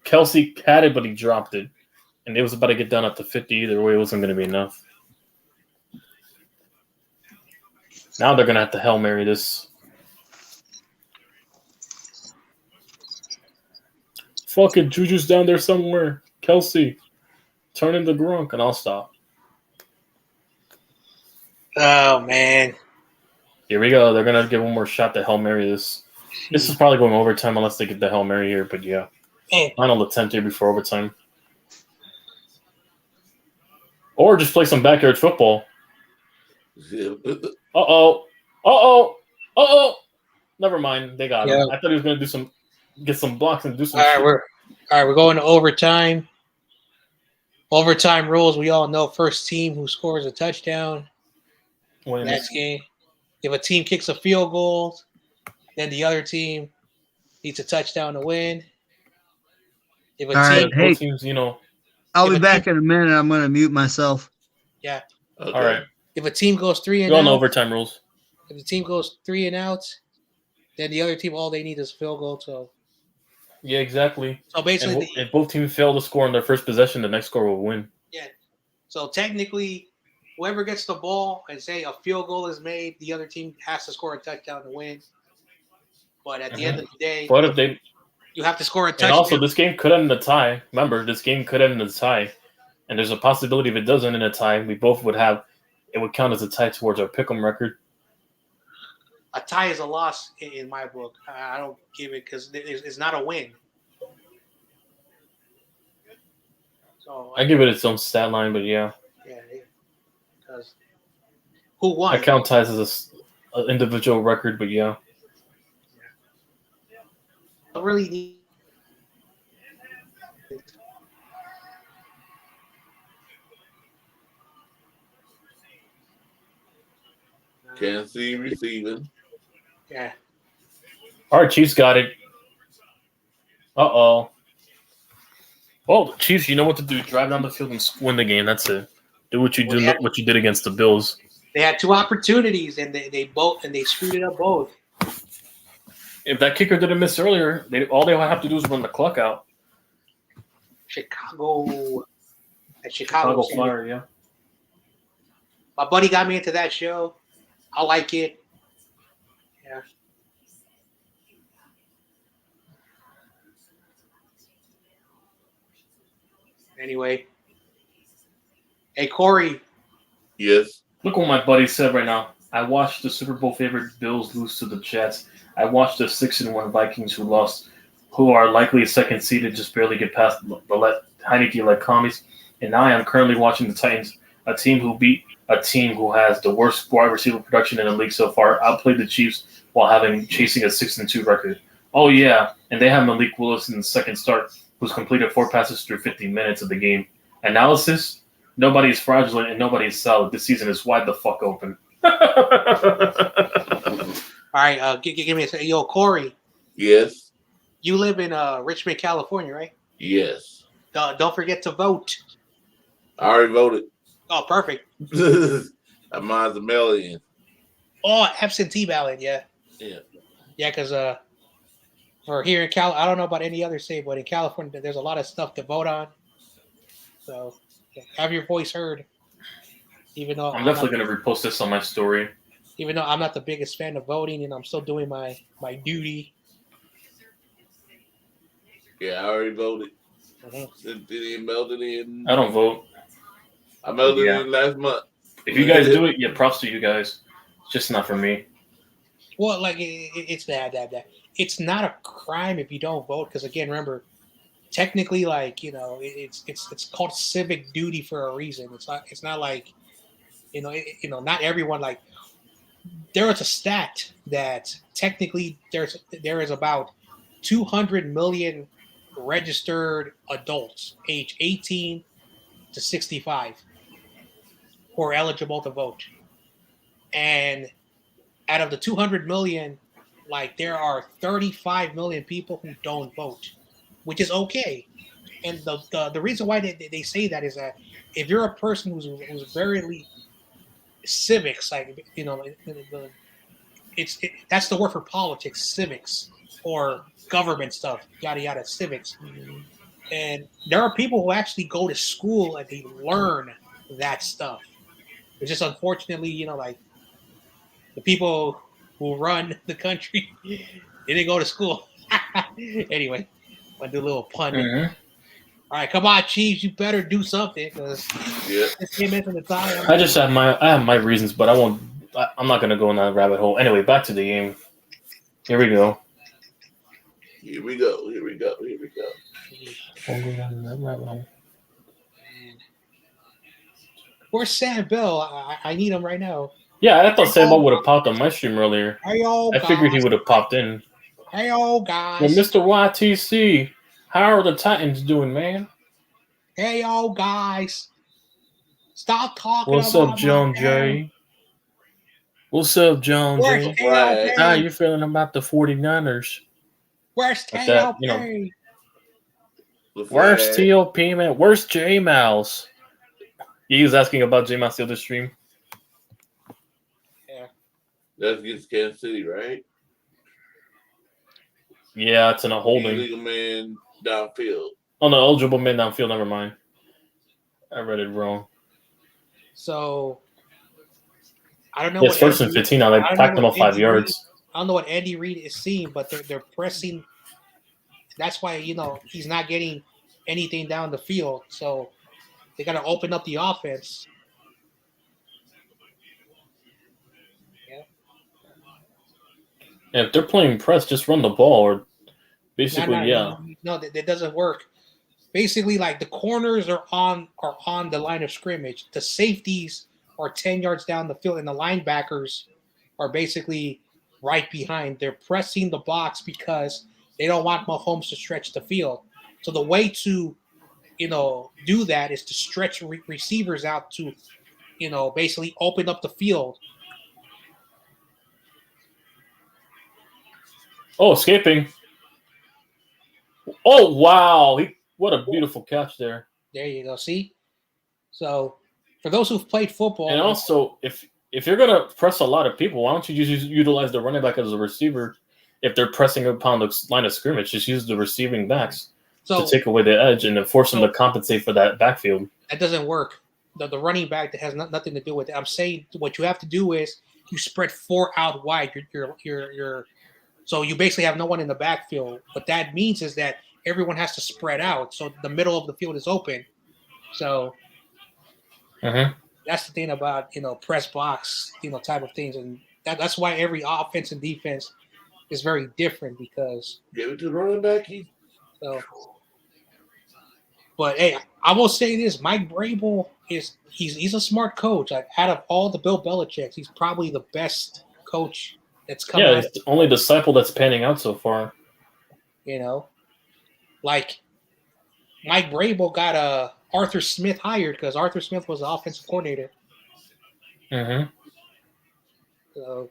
Kelsey had it, but he dropped it. And it was about to get done at the 50. Either way, it wasn't going to be enough. Now they're going to have to Hail Mary this. Fucking Juju's down there somewhere. Kelsey, turn into Gronk, and I'll stop. Oh, man. Here we go. They're going to give one more shot to Hail Mary this. This is probably going overtime unless they get the Hail Mary here, but yeah. Final attempt here before overtime. Or just play some backyard football. Uh-oh. Uh-oh. Uh-oh. Never mind. They got him. I thought he was going to get some blocks and do some shit. All right, we're going to overtime. Overtime rules, we all know. First team who scores a touchdown wins. Next game. If a team kicks a field goal, then the other team needs a touchdown to win. If a both teams, I'll be back in a minute. I'm going to mute myself. Yeah. Okay. All right. If a team goes 3 and out, on overtime rules. If the team goes 3 and out, then the other team all they need is a field goal. So. Yeah, exactly. So basically, if both teams fail to score on their first possession, the next score will win. Yeah. So technically, whoever gets the ball and say a field goal is made, the other team has to score a touchdown to win. But at the end of the day, you have to score a touchdown. And also, this game could end in a tie. Remember, this game could end in a tie. And there's a possibility if it does end in a tie, we both would have – it would count as a tie towards our pick'em record. A tie is a loss in my book. I don't give it because it's not a win. So I give it its own stat line, but yeah. Yeah, because who won? I count ties as an individual record, but yeah. I really need. Can't see receiving. Yeah. All right, Chiefs got it. Uh-oh. Well, Chiefs, you know what to do. Drive down the field and win the game. That's it. Do what you what you did against the Bills. They had 2 opportunities, and they screwed it up both. If that kicker didn't miss earlier, all they have to do is run the clock out. Chicago Fire, yeah. My buddy got me into that show. I like it. Yeah. Anyway. Hey, Corey. Yes. Look what my buddy said right now. I watched the Super Bowl favorite Bills lose to the Jets. I watched the 6-1 Vikings who lost, who are likely second seeded, just barely get past the Heineke-led commies. And now I am currently watching the Titans, a team who beat a team who has the worst wide receiver production in the league so far, outplayed the Chiefs while chasing a 6-2 record. Oh yeah, and they have Malik Willis in the second start, who's completed 4 passes through 50 minutes of the game. Analysis: nobody is fraudulent and nobody is solid. This season is wide the fuck open. All right, give me a second. Yo, Corey. Yes. You live in Richmond, California, right? Yes. Don't forget to vote. I already voted. Oh, perfect. I'm on the mail-in. Oh, absentee ballot, yeah. Yeah. Yeah, because for here in I don't know about any other state, but in California, there's a lot of stuff to vote on. So have your voice heard. Even though I'm definitely going to repost this on my story. Even though I'm not the biggest fan of voting, and I'm still doing my duty. Yeah, I already voted. Mm-hmm. Mailed it in. I don't vote. I mailed it in last month. If you guys do it, yeah, props to you guys. It's just not for me. Well, like it's that. It's not a crime if you don't vote, because again, remember, technically, like it's called civic duty for a reason. It's not like not everyone like. There is a stat that technically there is about 200 million registered adults age 18 to 65 who are eligible to vote, and out of the 200 million, like there are 35 million people who don't vote, which is okay. And the reason why they say that is that if you're a person who's very civics, like that's the word for politics, civics or government stuff, yada yada, civics. And there are people who actually go to school and they learn that stuff. It's just unfortunately, like the people who run the country, they didn't go to school. Anyway, I do a little pun. Mm-hmm. All right, come on, Chiefs, you better do something because this game isn't the time. I have my reasons, but I'm not gonna go in that rabbit hole. Anyway, back to the game. Here we go. Where's Sam Bell? I need him right now. Yeah, I thought Sam Bell would have popped on my stream earlier. I figured he would have popped in. Hey, guys. Well, Mr. YTC, how are the Titans doing, man? Hey, guys. Stop talking. What's up, John Jay? What's up, John Jay? How you feeling about the 49ers? Where's TLP? Where's TLP, man? Where's J Mouse? He was asking about J Mouse the other stream. Yeah. That's against Kansas City, right? Yeah, it's in a holding. Illegal man downfield. Oh, no, eligible man downfield. Never mind. I read it wrong. So, I don't know. It's first and 15 now. They packed them up 5 yards. I don't know what Andy Reid is seeing, but they're pressing. That's why, he's not getting anything down the field. So, they got to open up the offense. And if they're playing press, just run the ball, or basically, No, that doesn't work. Basically, like the corners are on the line of scrimmage. The safeties are 10 yards down the field, and the linebackers are basically right behind. They're pressing the box because they don't want Mahomes to stretch the field. So the way to, do that is to stretch receivers out to, basically open up the field. Oh, escaping. Oh, wow. What a beautiful catch there. There you go. See? So, for those who've played football. And also, if you're going to press a lot of people, why don't you just utilize the running back as a receiver? If they're pressing upon the line of scrimmage, just use the receiving backs to take away the edge and then force them to compensate for that backfield. That doesn't work. The running back that has nothing to do with it. I'm saying what you have to do is you spread 4 out wide. So you basically have no one in the backfield. What that means is that everyone has to spread out, so the middle of the field is open. So that's the thing about press box type of things, and that's why every offense and defense is very different because give it to the running back. But hey, I will say this: Mike Vrabel he's a smart coach. Like out of all the Bill Belichicks, he's probably the best coach that's come. Yeah, he's the only disciple that's panning out so far. Like Mike Vrabel got Arthur Smith hired because Arthur Smith was the offensive coordinator. So,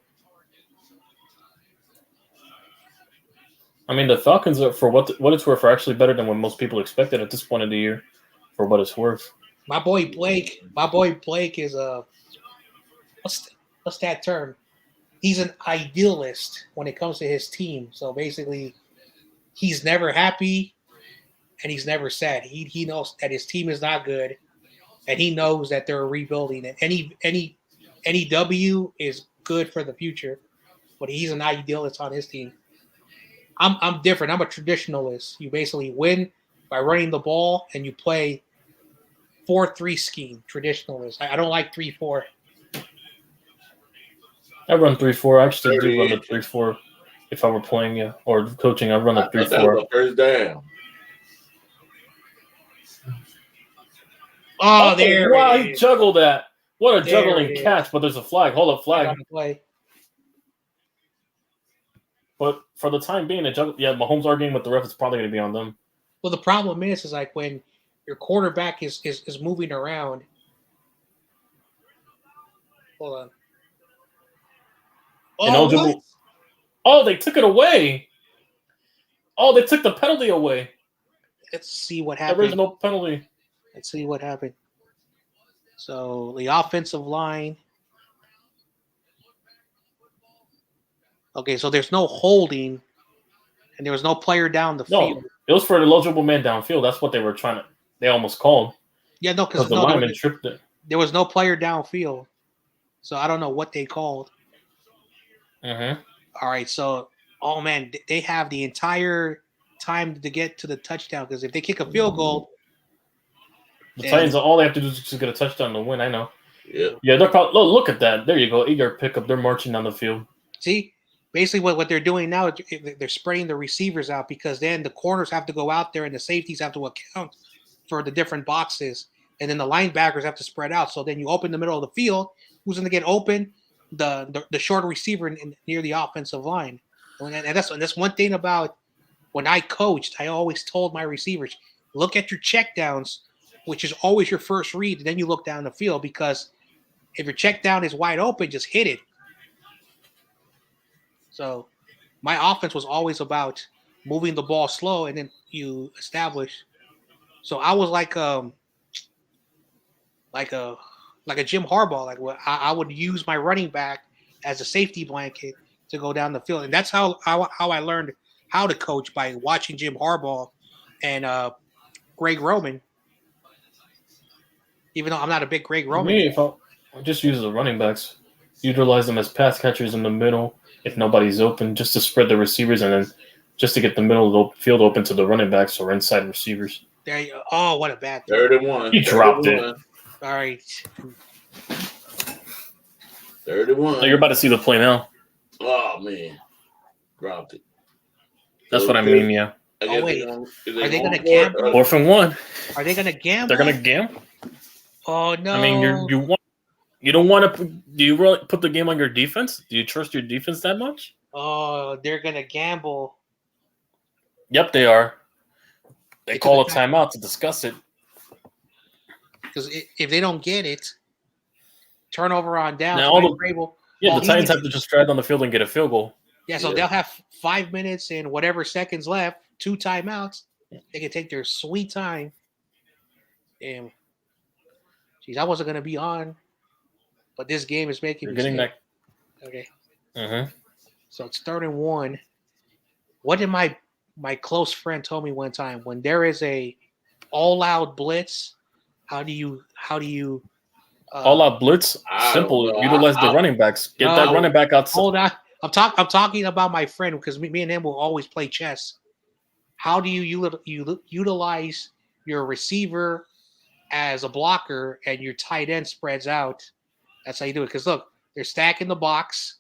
I mean, the Falcons are, for what it's worth, are actually better than what most people expected at this point of the year. For what it's worth, my boy Blake is what's that term? He's an idealist when it comes to his team. So basically, he's never happy. And he's never sad. He knows that his team is not good, and he knows that they're rebuilding. And any W is good for the future, but he's an idealist on his team. I'm different. I'm a traditionalist. You basically win by running the ball, and you play 4-3 scheme. Traditionalist. I don't like 3-4. I run 3-4. I actually do run the 3-4 if I were playing or coaching. I run the 3-4. First down. Oh, there wow, it he is. juggled that. What a juggling catch, but there's a flag. Hold up, flag. Play. But for the time being, Mahomes arguing with the ref is probably going to be on them. Well, the problem is like when your quarterback is moving around. Hold on. Ineligible. Oh, they took it away. Oh, they took the penalty away. Let's see what happened. Original penalty. Let's see what happened. So the offensive line. Okay, so there's no holding, and there was no player down the field. It was for an eligible man downfield. That's what they were trying to. They almost called. Yeah, no, because the lineman tripped it. There was no player downfield, so I don't know what they called. Mm-hmm. All right, so man, they have the entire time to get to the touchdown because if they kick a field goal, the Titans all they have to do is just get a touchdown to win. I know. Yeah. Yeah, they're probably look at that. There you go, 8-yard pickup. They're marching down the field. See, basically what they're doing now is they're spreading the receivers out because then the corners have to go out there and the safeties have to account for the different boxes, and then the linebackers have to spread out. So then you open the middle of the field. Who's going to get open? The short receiver near the offensive line. And that's one thing about when I coached. I always told my receivers, look at your checkdowns, which is always your first read, and then you look down the field because if your check down is wide open, just hit it. So my offense was always about moving the ball slow and then you establish. So I was like a Jim Harbaugh. Like I would use my running back as a safety blanket to go down the field, and that's how I learned how to coach, by watching Jim Harbaugh and Greg Roman. Even though I'm not a big Greg Roman. Me, if I just use the running backs, utilize them as pass catchers in the middle if nobody's open, just to spread the receivers and then just to get the middle of the field open to the running backs or inside receivers. There you go. Oh, what a bad thing. 31. He dropped it. All right. 31. So you're about to see the play now. Oh, man. Dropped it. That's what I mean, yeah. Oh, wait. Are they going to gamble? 4th and 1. Are they going to gamble? They're going to gamble? Oh, no. I mean, you don't want to. Do you really put the game on your defense? Do you trust your defense that much? Oh, they're going to gamble. Yep, they are. They call a timeout to discuss it. Because if they don't get it, turnover on down. Now, the Titans have to just drive on the field and get a field goal. Yeah, so they'll have 5 minutes and whatever seconds left, 2 timeouts. They can take their sweet time. And, geez, I wasn't going to be on, but this game is making me getting sick. that. Okay. Mm-hmm. So it's 3rd and 1. What did my close friend told me one time? When there is a all-out blitz, how do you all-out blitz? Simple. Utilize the running backs. Get that running back outside. Hold on. I'm talking about my friend because me and him will always play chess. How do you utilize your receiver as a blocker and your tight end spreads out? That's how you do it. Because look, they're stacking the box.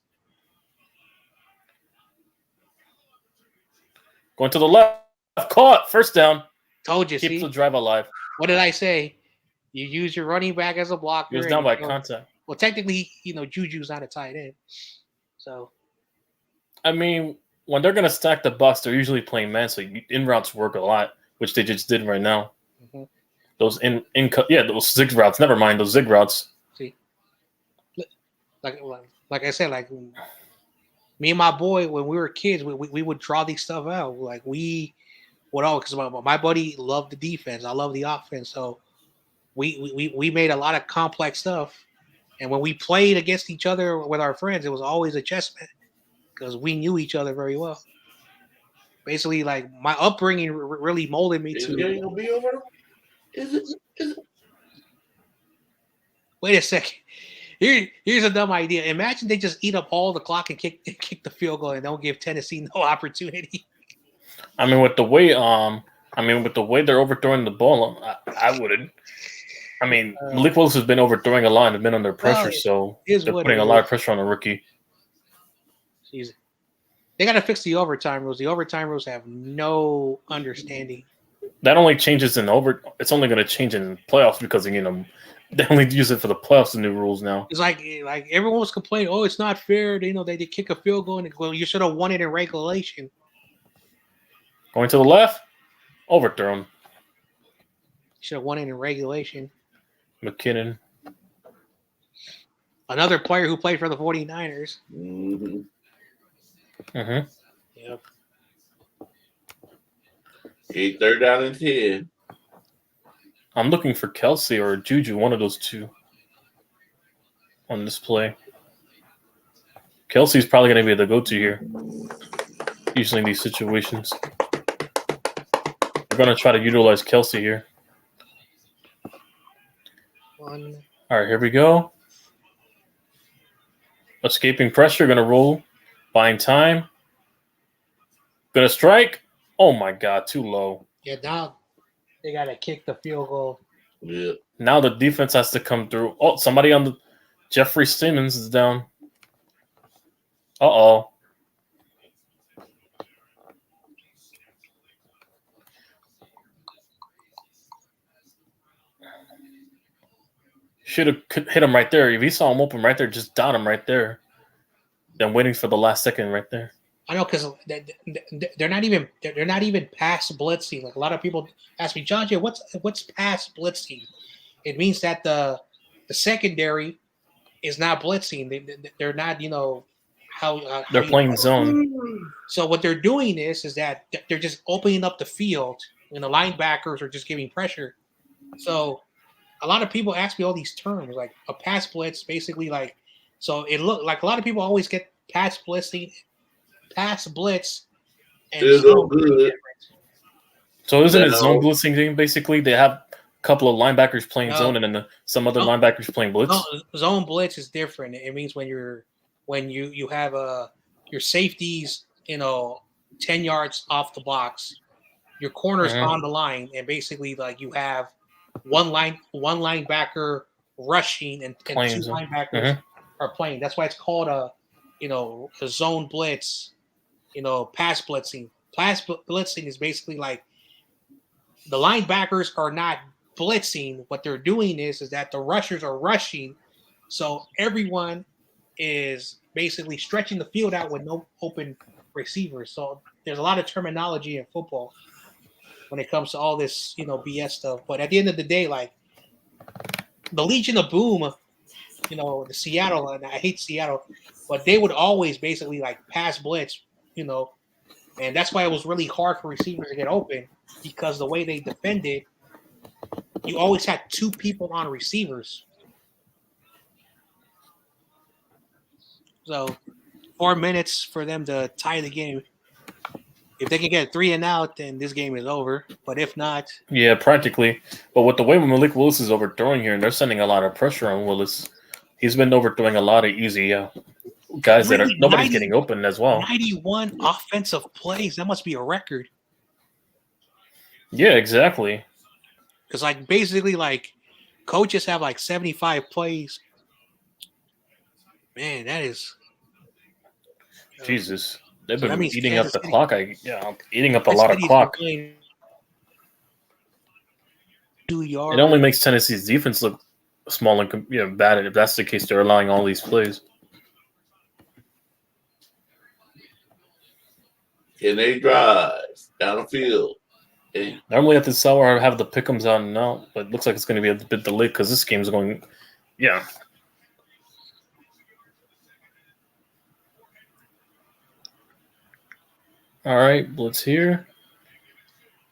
Going to the left. Caught. First down. Told you. Keeps the drive alive. What did I say? You use your running back as a blocker. He was down by contact. Well, technically, Juju's not a tight end. So. I mean, when they're going to stack the box, they're usually playing man, so in routes work a lot, which they just did right now. Mm-hmm. Those those zig routes. Never mind those zig routes. See, like I said, like me and my boy when we were kids, we would draw these stuff out. Like we would all because my buddy loved the defense, I love the offense, so we made a lot of complex stuff. And when we played against each other with our friends, it was always a chess match. Because we knew each other very well. Basically, like my upbringing really molded me to. Is it be over? Is it? Wait a second. Here's a dumb idea. Imagine they just eat up all the clock and kick the field goal and don't give Tennessee no opportunity. I mean, with the way they're overthrowing the ball, I wouldn't. I mean, Malik Willis has been overthrowing a lot and been under pressure, so they're putting a lot of pressure on the rookie. Jeez. They got to fix the overtime rules. The overtime rules have no understanding. That only changes in over. It's only going to change in playoffs because they only use it for the playoffs. The new rules now. It's like everyone was complaining. Oh, it's not fair. They kick a field goal and well, you should have won it in regulation. Going to the left, overthrown. Should have won it in regulation. McKinnon. Another player who played for the 49ers. Mm-hmm. Mm-hmm. Yep. Okay, 3rd down and 10. I'm looking for Kelsey or Juju, one of those two, on this play. Kelsey's probably going to be the go-to here, usually in these situations. We're going to try to utilize Kelsey here. All right, here we go. Escaping pressure, going to roll. Buying time. Going to strike. Oh, my God, too low. Yeah, now they got to kick the field goal. Yeah. Now the defense has to come through. Oh, somebody on the Jeffrey Simmons is down. Uh-oh. Should have hit him right there. If he saw him open right there, just dot him right there. Then waiting for the last second right there. I know because they're not even past blitzing. Like a lot of people ask me, John Jay, what's past blitzing? It means that the secondary is not blitzing. They're not, how they're playing zone. So what they're doing is that they're just opening up the field, and the linebackers are just giving pressure. So a lot of people ask me all these terms, like a pass blitz, basically like. So it look like a lot of people always get pass blitzing, pass blitz, and zone different. So isn't it zone blitzing thing? Basically, they have a couple of linebackers playing zone, and then some other linebackers playing blitz. No, zone blitz is different. It means when you have your safeties, 10 yards off the box, your corners on the line, and basically like you have one linebacker rushing and two linebackers are playing. That's why it's called a zone blitz, pass blitzing. Pass blitzing is basically like the linebackers are not blitzing. What they're doing is that the rushers are rushing, so everyone is basically stretching the field out with no open receivers. So there's a lot of terminology in football when it comes to all this, BS stuff. But at the end of the day, like the Legion of Boom, the Seattle, and I hate Seattle, but they would always basically like pass blitz, and that's why it was really hard for receivers to get open because the way they defended, you always had two people on receivers. So 4 minutes for them to tie the game. If they can get 3 and out, then this game is over. But if not, yeah, practically. But with the way Malik Willis is overthrowing here, and they're sending a lot of pressure on Willis, he's been overthrowing a lot of easy guys that nobody's getting open as well. 91 offensive plays. That must be a record. Yeah, exactly. Because basically coaches have 75 plays. Man, that is Jesus. They've been eating up the clock. Eating up a lot of clock. 2 yards. It only makes Tennessee's defense look small and bad. If that's the case, they're allowing all these plays. Can they drive down the field? Normally at this hour, I have the pick'ems on now, but it looks like it's going to be a bit delayed because this game's going, All right, blitz here.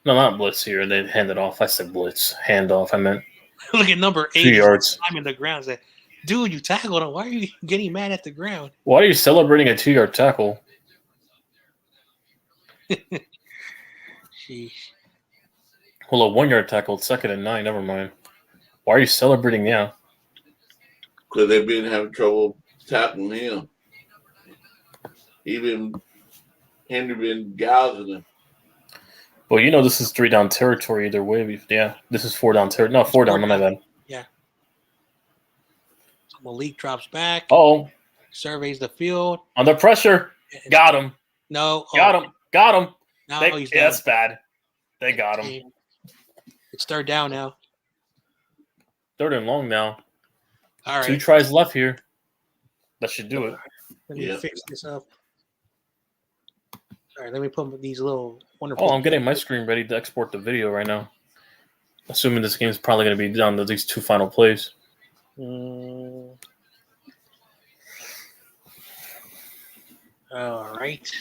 No, not blitz here. They hand it off. I said blitz. Hand off. I meant. Look at number 8. 2 yards. I'm in the ground. Say, dude, you tackled him. Why are you getting mad at the ground? Why are you celebrating a 2-yard tackle? Sheesh. Well, a 1-yard tackle, 2nd and 9. Never mind. Why are you celebrating now? Because they've been having trouble tackling him. Even Henry been gouging him. Well, this is 3-down territory either way. Yeah, this is 4-down territory. No, 4-down. My bad. Yeah. So Malik drops back. Oh. Surveys the field. Under pressure. Got him. No. Got him. Got him. No, he's yeah, down. that's bad. They got him. It's third down now. Third and long now. All right. 2 tries left here. That should do it. Let me fix this up. All right, let me put these little wonderful. Oh, I'm getting my screen ready to export the video right now. Assuming this game's probably going to be down to these 2 final plays. All right.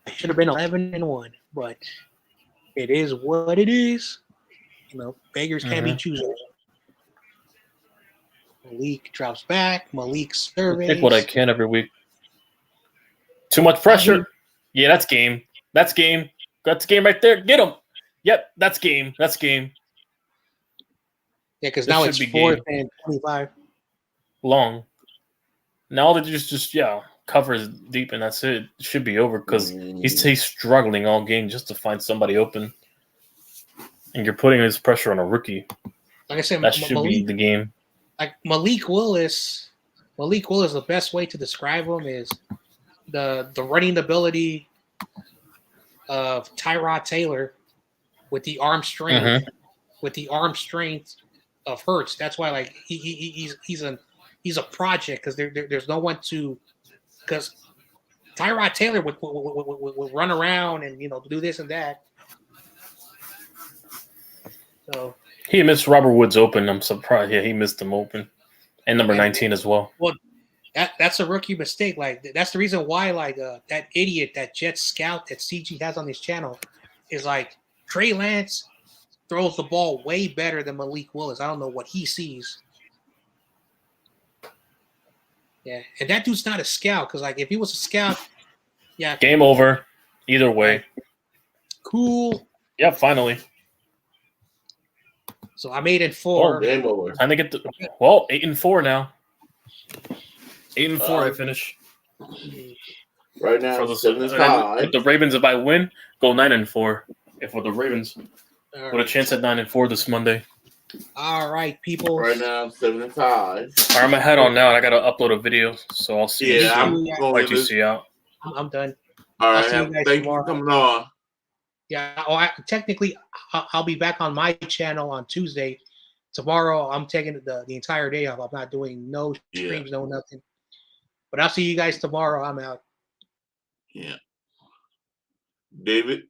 I should have been 11-1, but it is what it is. You know, beggars can't be choosers. Malik drops back. Malik surveys. Take what I can every week. Too much pressure. Yeah, that's game. That's game. That's game right there. Get him. Yep, that's game. That's game. Yeah, because now it's 4th and 25. Long. Now they just covers deep and that's it. It should be over because he's struggling all game just to find somebody open. And you're putting this pressure on a rookie. Like I said, that should be the game. Like Malik Willis, the best way to describe him is the running ability of Tyrod Taylor with the arm strength, of Hurts. That's why like he's a project because there's no one to, because Tyrod Taylor would run around and do this and that. So he missed Robert Woods open. I'm surprised. Yeah, he missed him open, and number 19 as well. Well, that's a rookie mistake. Like that's the reason why like that idiot, that Jet scout that CG has on his channel, is like Trey Lance throws the ball way better than Malik Willis. I don't know what he sees. Yeah, and that dude's not a scout because like if he was a scout, yeah, game over. Either way, cool. Yep, finally. So I'm 8-4. Oh, game over. Time to get 8-4 now. 8-4, I finish. Right now, if the Ravens, if I win, go 9-4. If with the Ravens, with a chance at 9-4 this Monday. All right, people. Right now, 7-5. All right, I'm gonna head on now, and I gotta upload a video, so I'll see. Yeah, I'm going to see out. I'm done. All right, thank you for coming on. Yeah, technically, I'll be back on my channel on Tuesday. Tomorrow, I'm taking the entire day off. I'm not doing no streams, no nothing. But I'll see you guys tomorrow. I'm out. Yeah. David?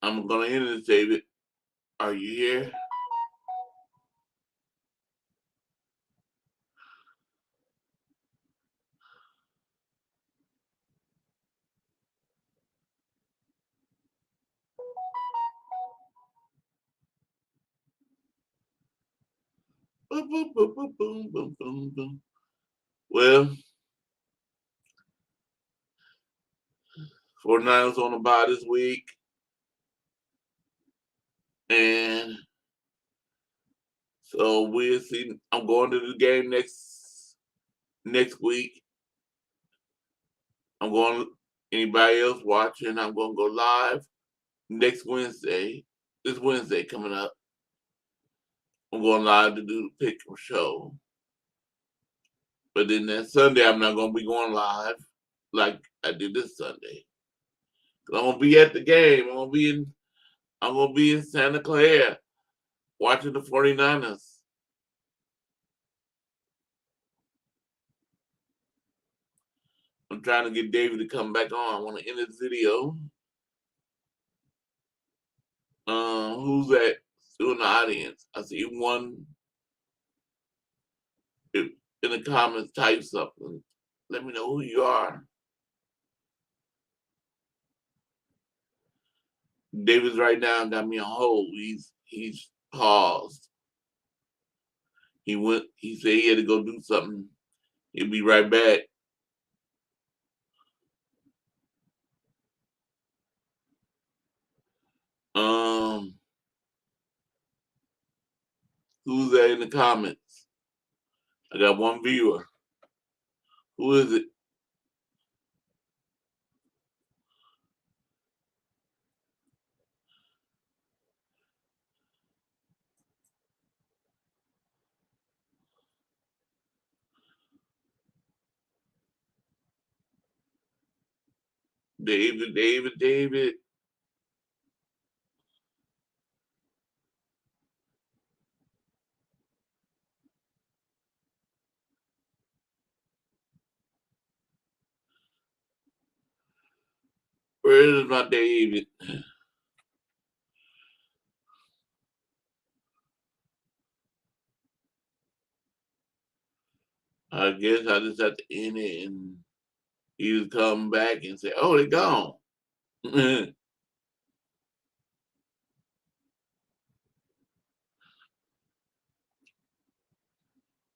I'm going to end this, David. Are you here? Boom, boom, boom, boom, boom, boom, boom, boom. Well, 49ers on the bye this week. And so we'll see. I'm going to the game next week. I'm going, anybody else watching, I'm going to go live next Wednesday. This Wednesday coming up. I'm going live to do the pick show. But then that Sunday, I'm not going to be going live like I did this Sunday. I'm going to be at the game. I'm going to be in Santa Clara watching the 49ers. I'm trying to get David to come back on. I want to end this video. Who's that? Still in the audience. I see one in the comments. Type something. Let me know who you are. David's right now got me on hold. He's paused. He said he had to go do something. He'll be right back. Who's that in the comments? I got one viewer. Who is it? David. Where is my David? I guess I just have to end it and either come back and say, oh, they're gone.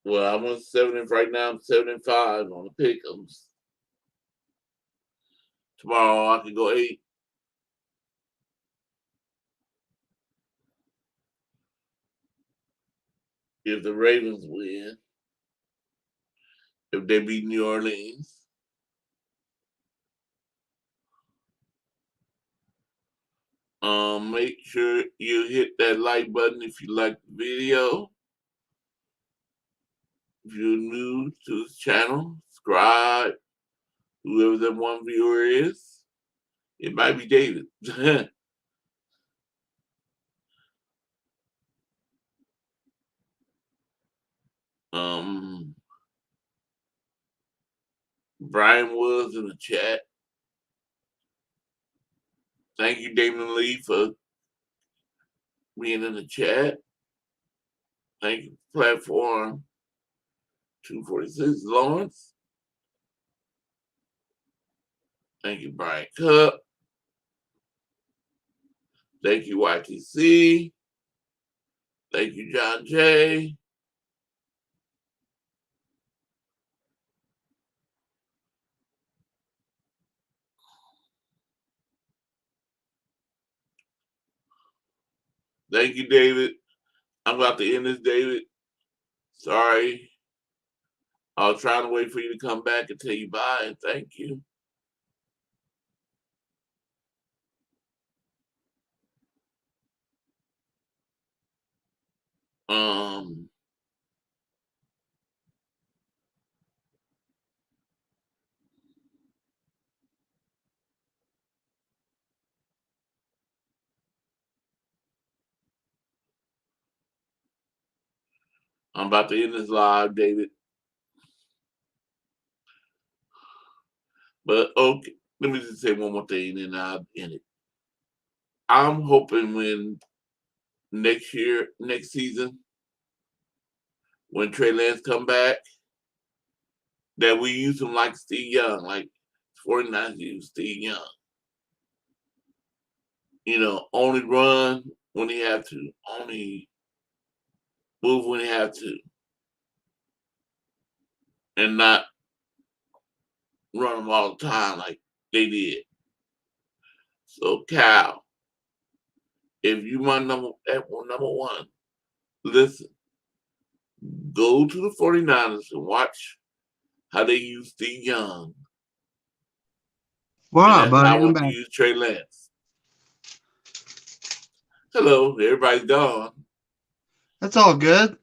Well, I'm on 7 right now. I'm 7-5 on the pick'ems. Tomorrow I can go 8. If the Ravens win, if they beat New Orleans. Make sure you hit that like button if you like the video. If you're new to this channel, subscribe. Whoever that one viewer is, it might be David. Brian was in the chat. Thank you, Damon Lee, for being in the chat. Thank you, Platform 246, Lawrence. Thank you, Brian Cup. Thank you, YTC. Thank you, John J. Thank you, David. I'm about to end this, David. Sorry. I was trying to wait for you to come back and tell you bye and thank you. I'm about to end this live, David. But okay, let me just say one more thing and I'll end it. I'm hoping when next season, when Trey Lance come back, that we use him like Steve Young, like 49ers use Steve Young. You know, only run when he have to, only move when he have to, and not run them all the time like they did. So Cal, if you my number one, listen, go to the 49ers and watch how they use Steve Young. Wow, buddy, I want to use Trey Lance. Hello, everybody's gone. That's all good.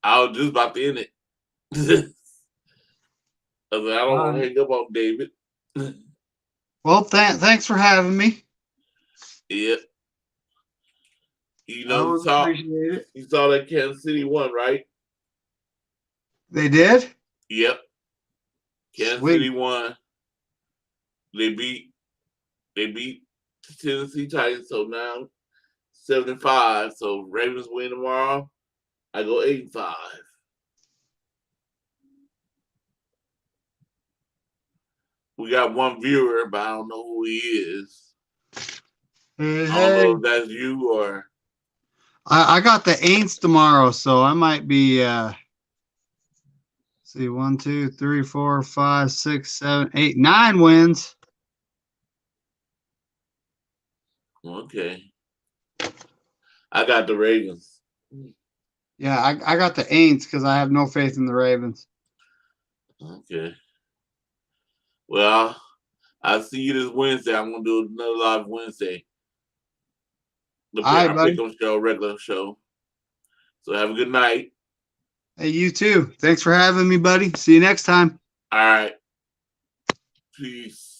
I was just about to end it. I don't want to hang up on David. Well, thanks for having me. Yep. You know, you saw that Kansas City won, right? They did? Yep. Kansas City won. They beat the Tennessee Titans, so now 7-5. So Ravens win tomorrow. I go 8-5. We got one viewer, but I don't know who he is. Hey, I don't know if that's you or. I got the Aints tomorrow, so I might be. See, 1, 2, 3, 4, 5, 6, 7, 8, 9 wins. Okay. I got the Ravens. Yeah, I got the Aints because I have no faith in the Ravens. Okay. Well, I'll see you this Wednesday. I'm going to do another live Wednesday. The Pick'em show, regular show. So have a good night. Hey, you too. Thanks for having me, buddy. See you next time. All right. Peace.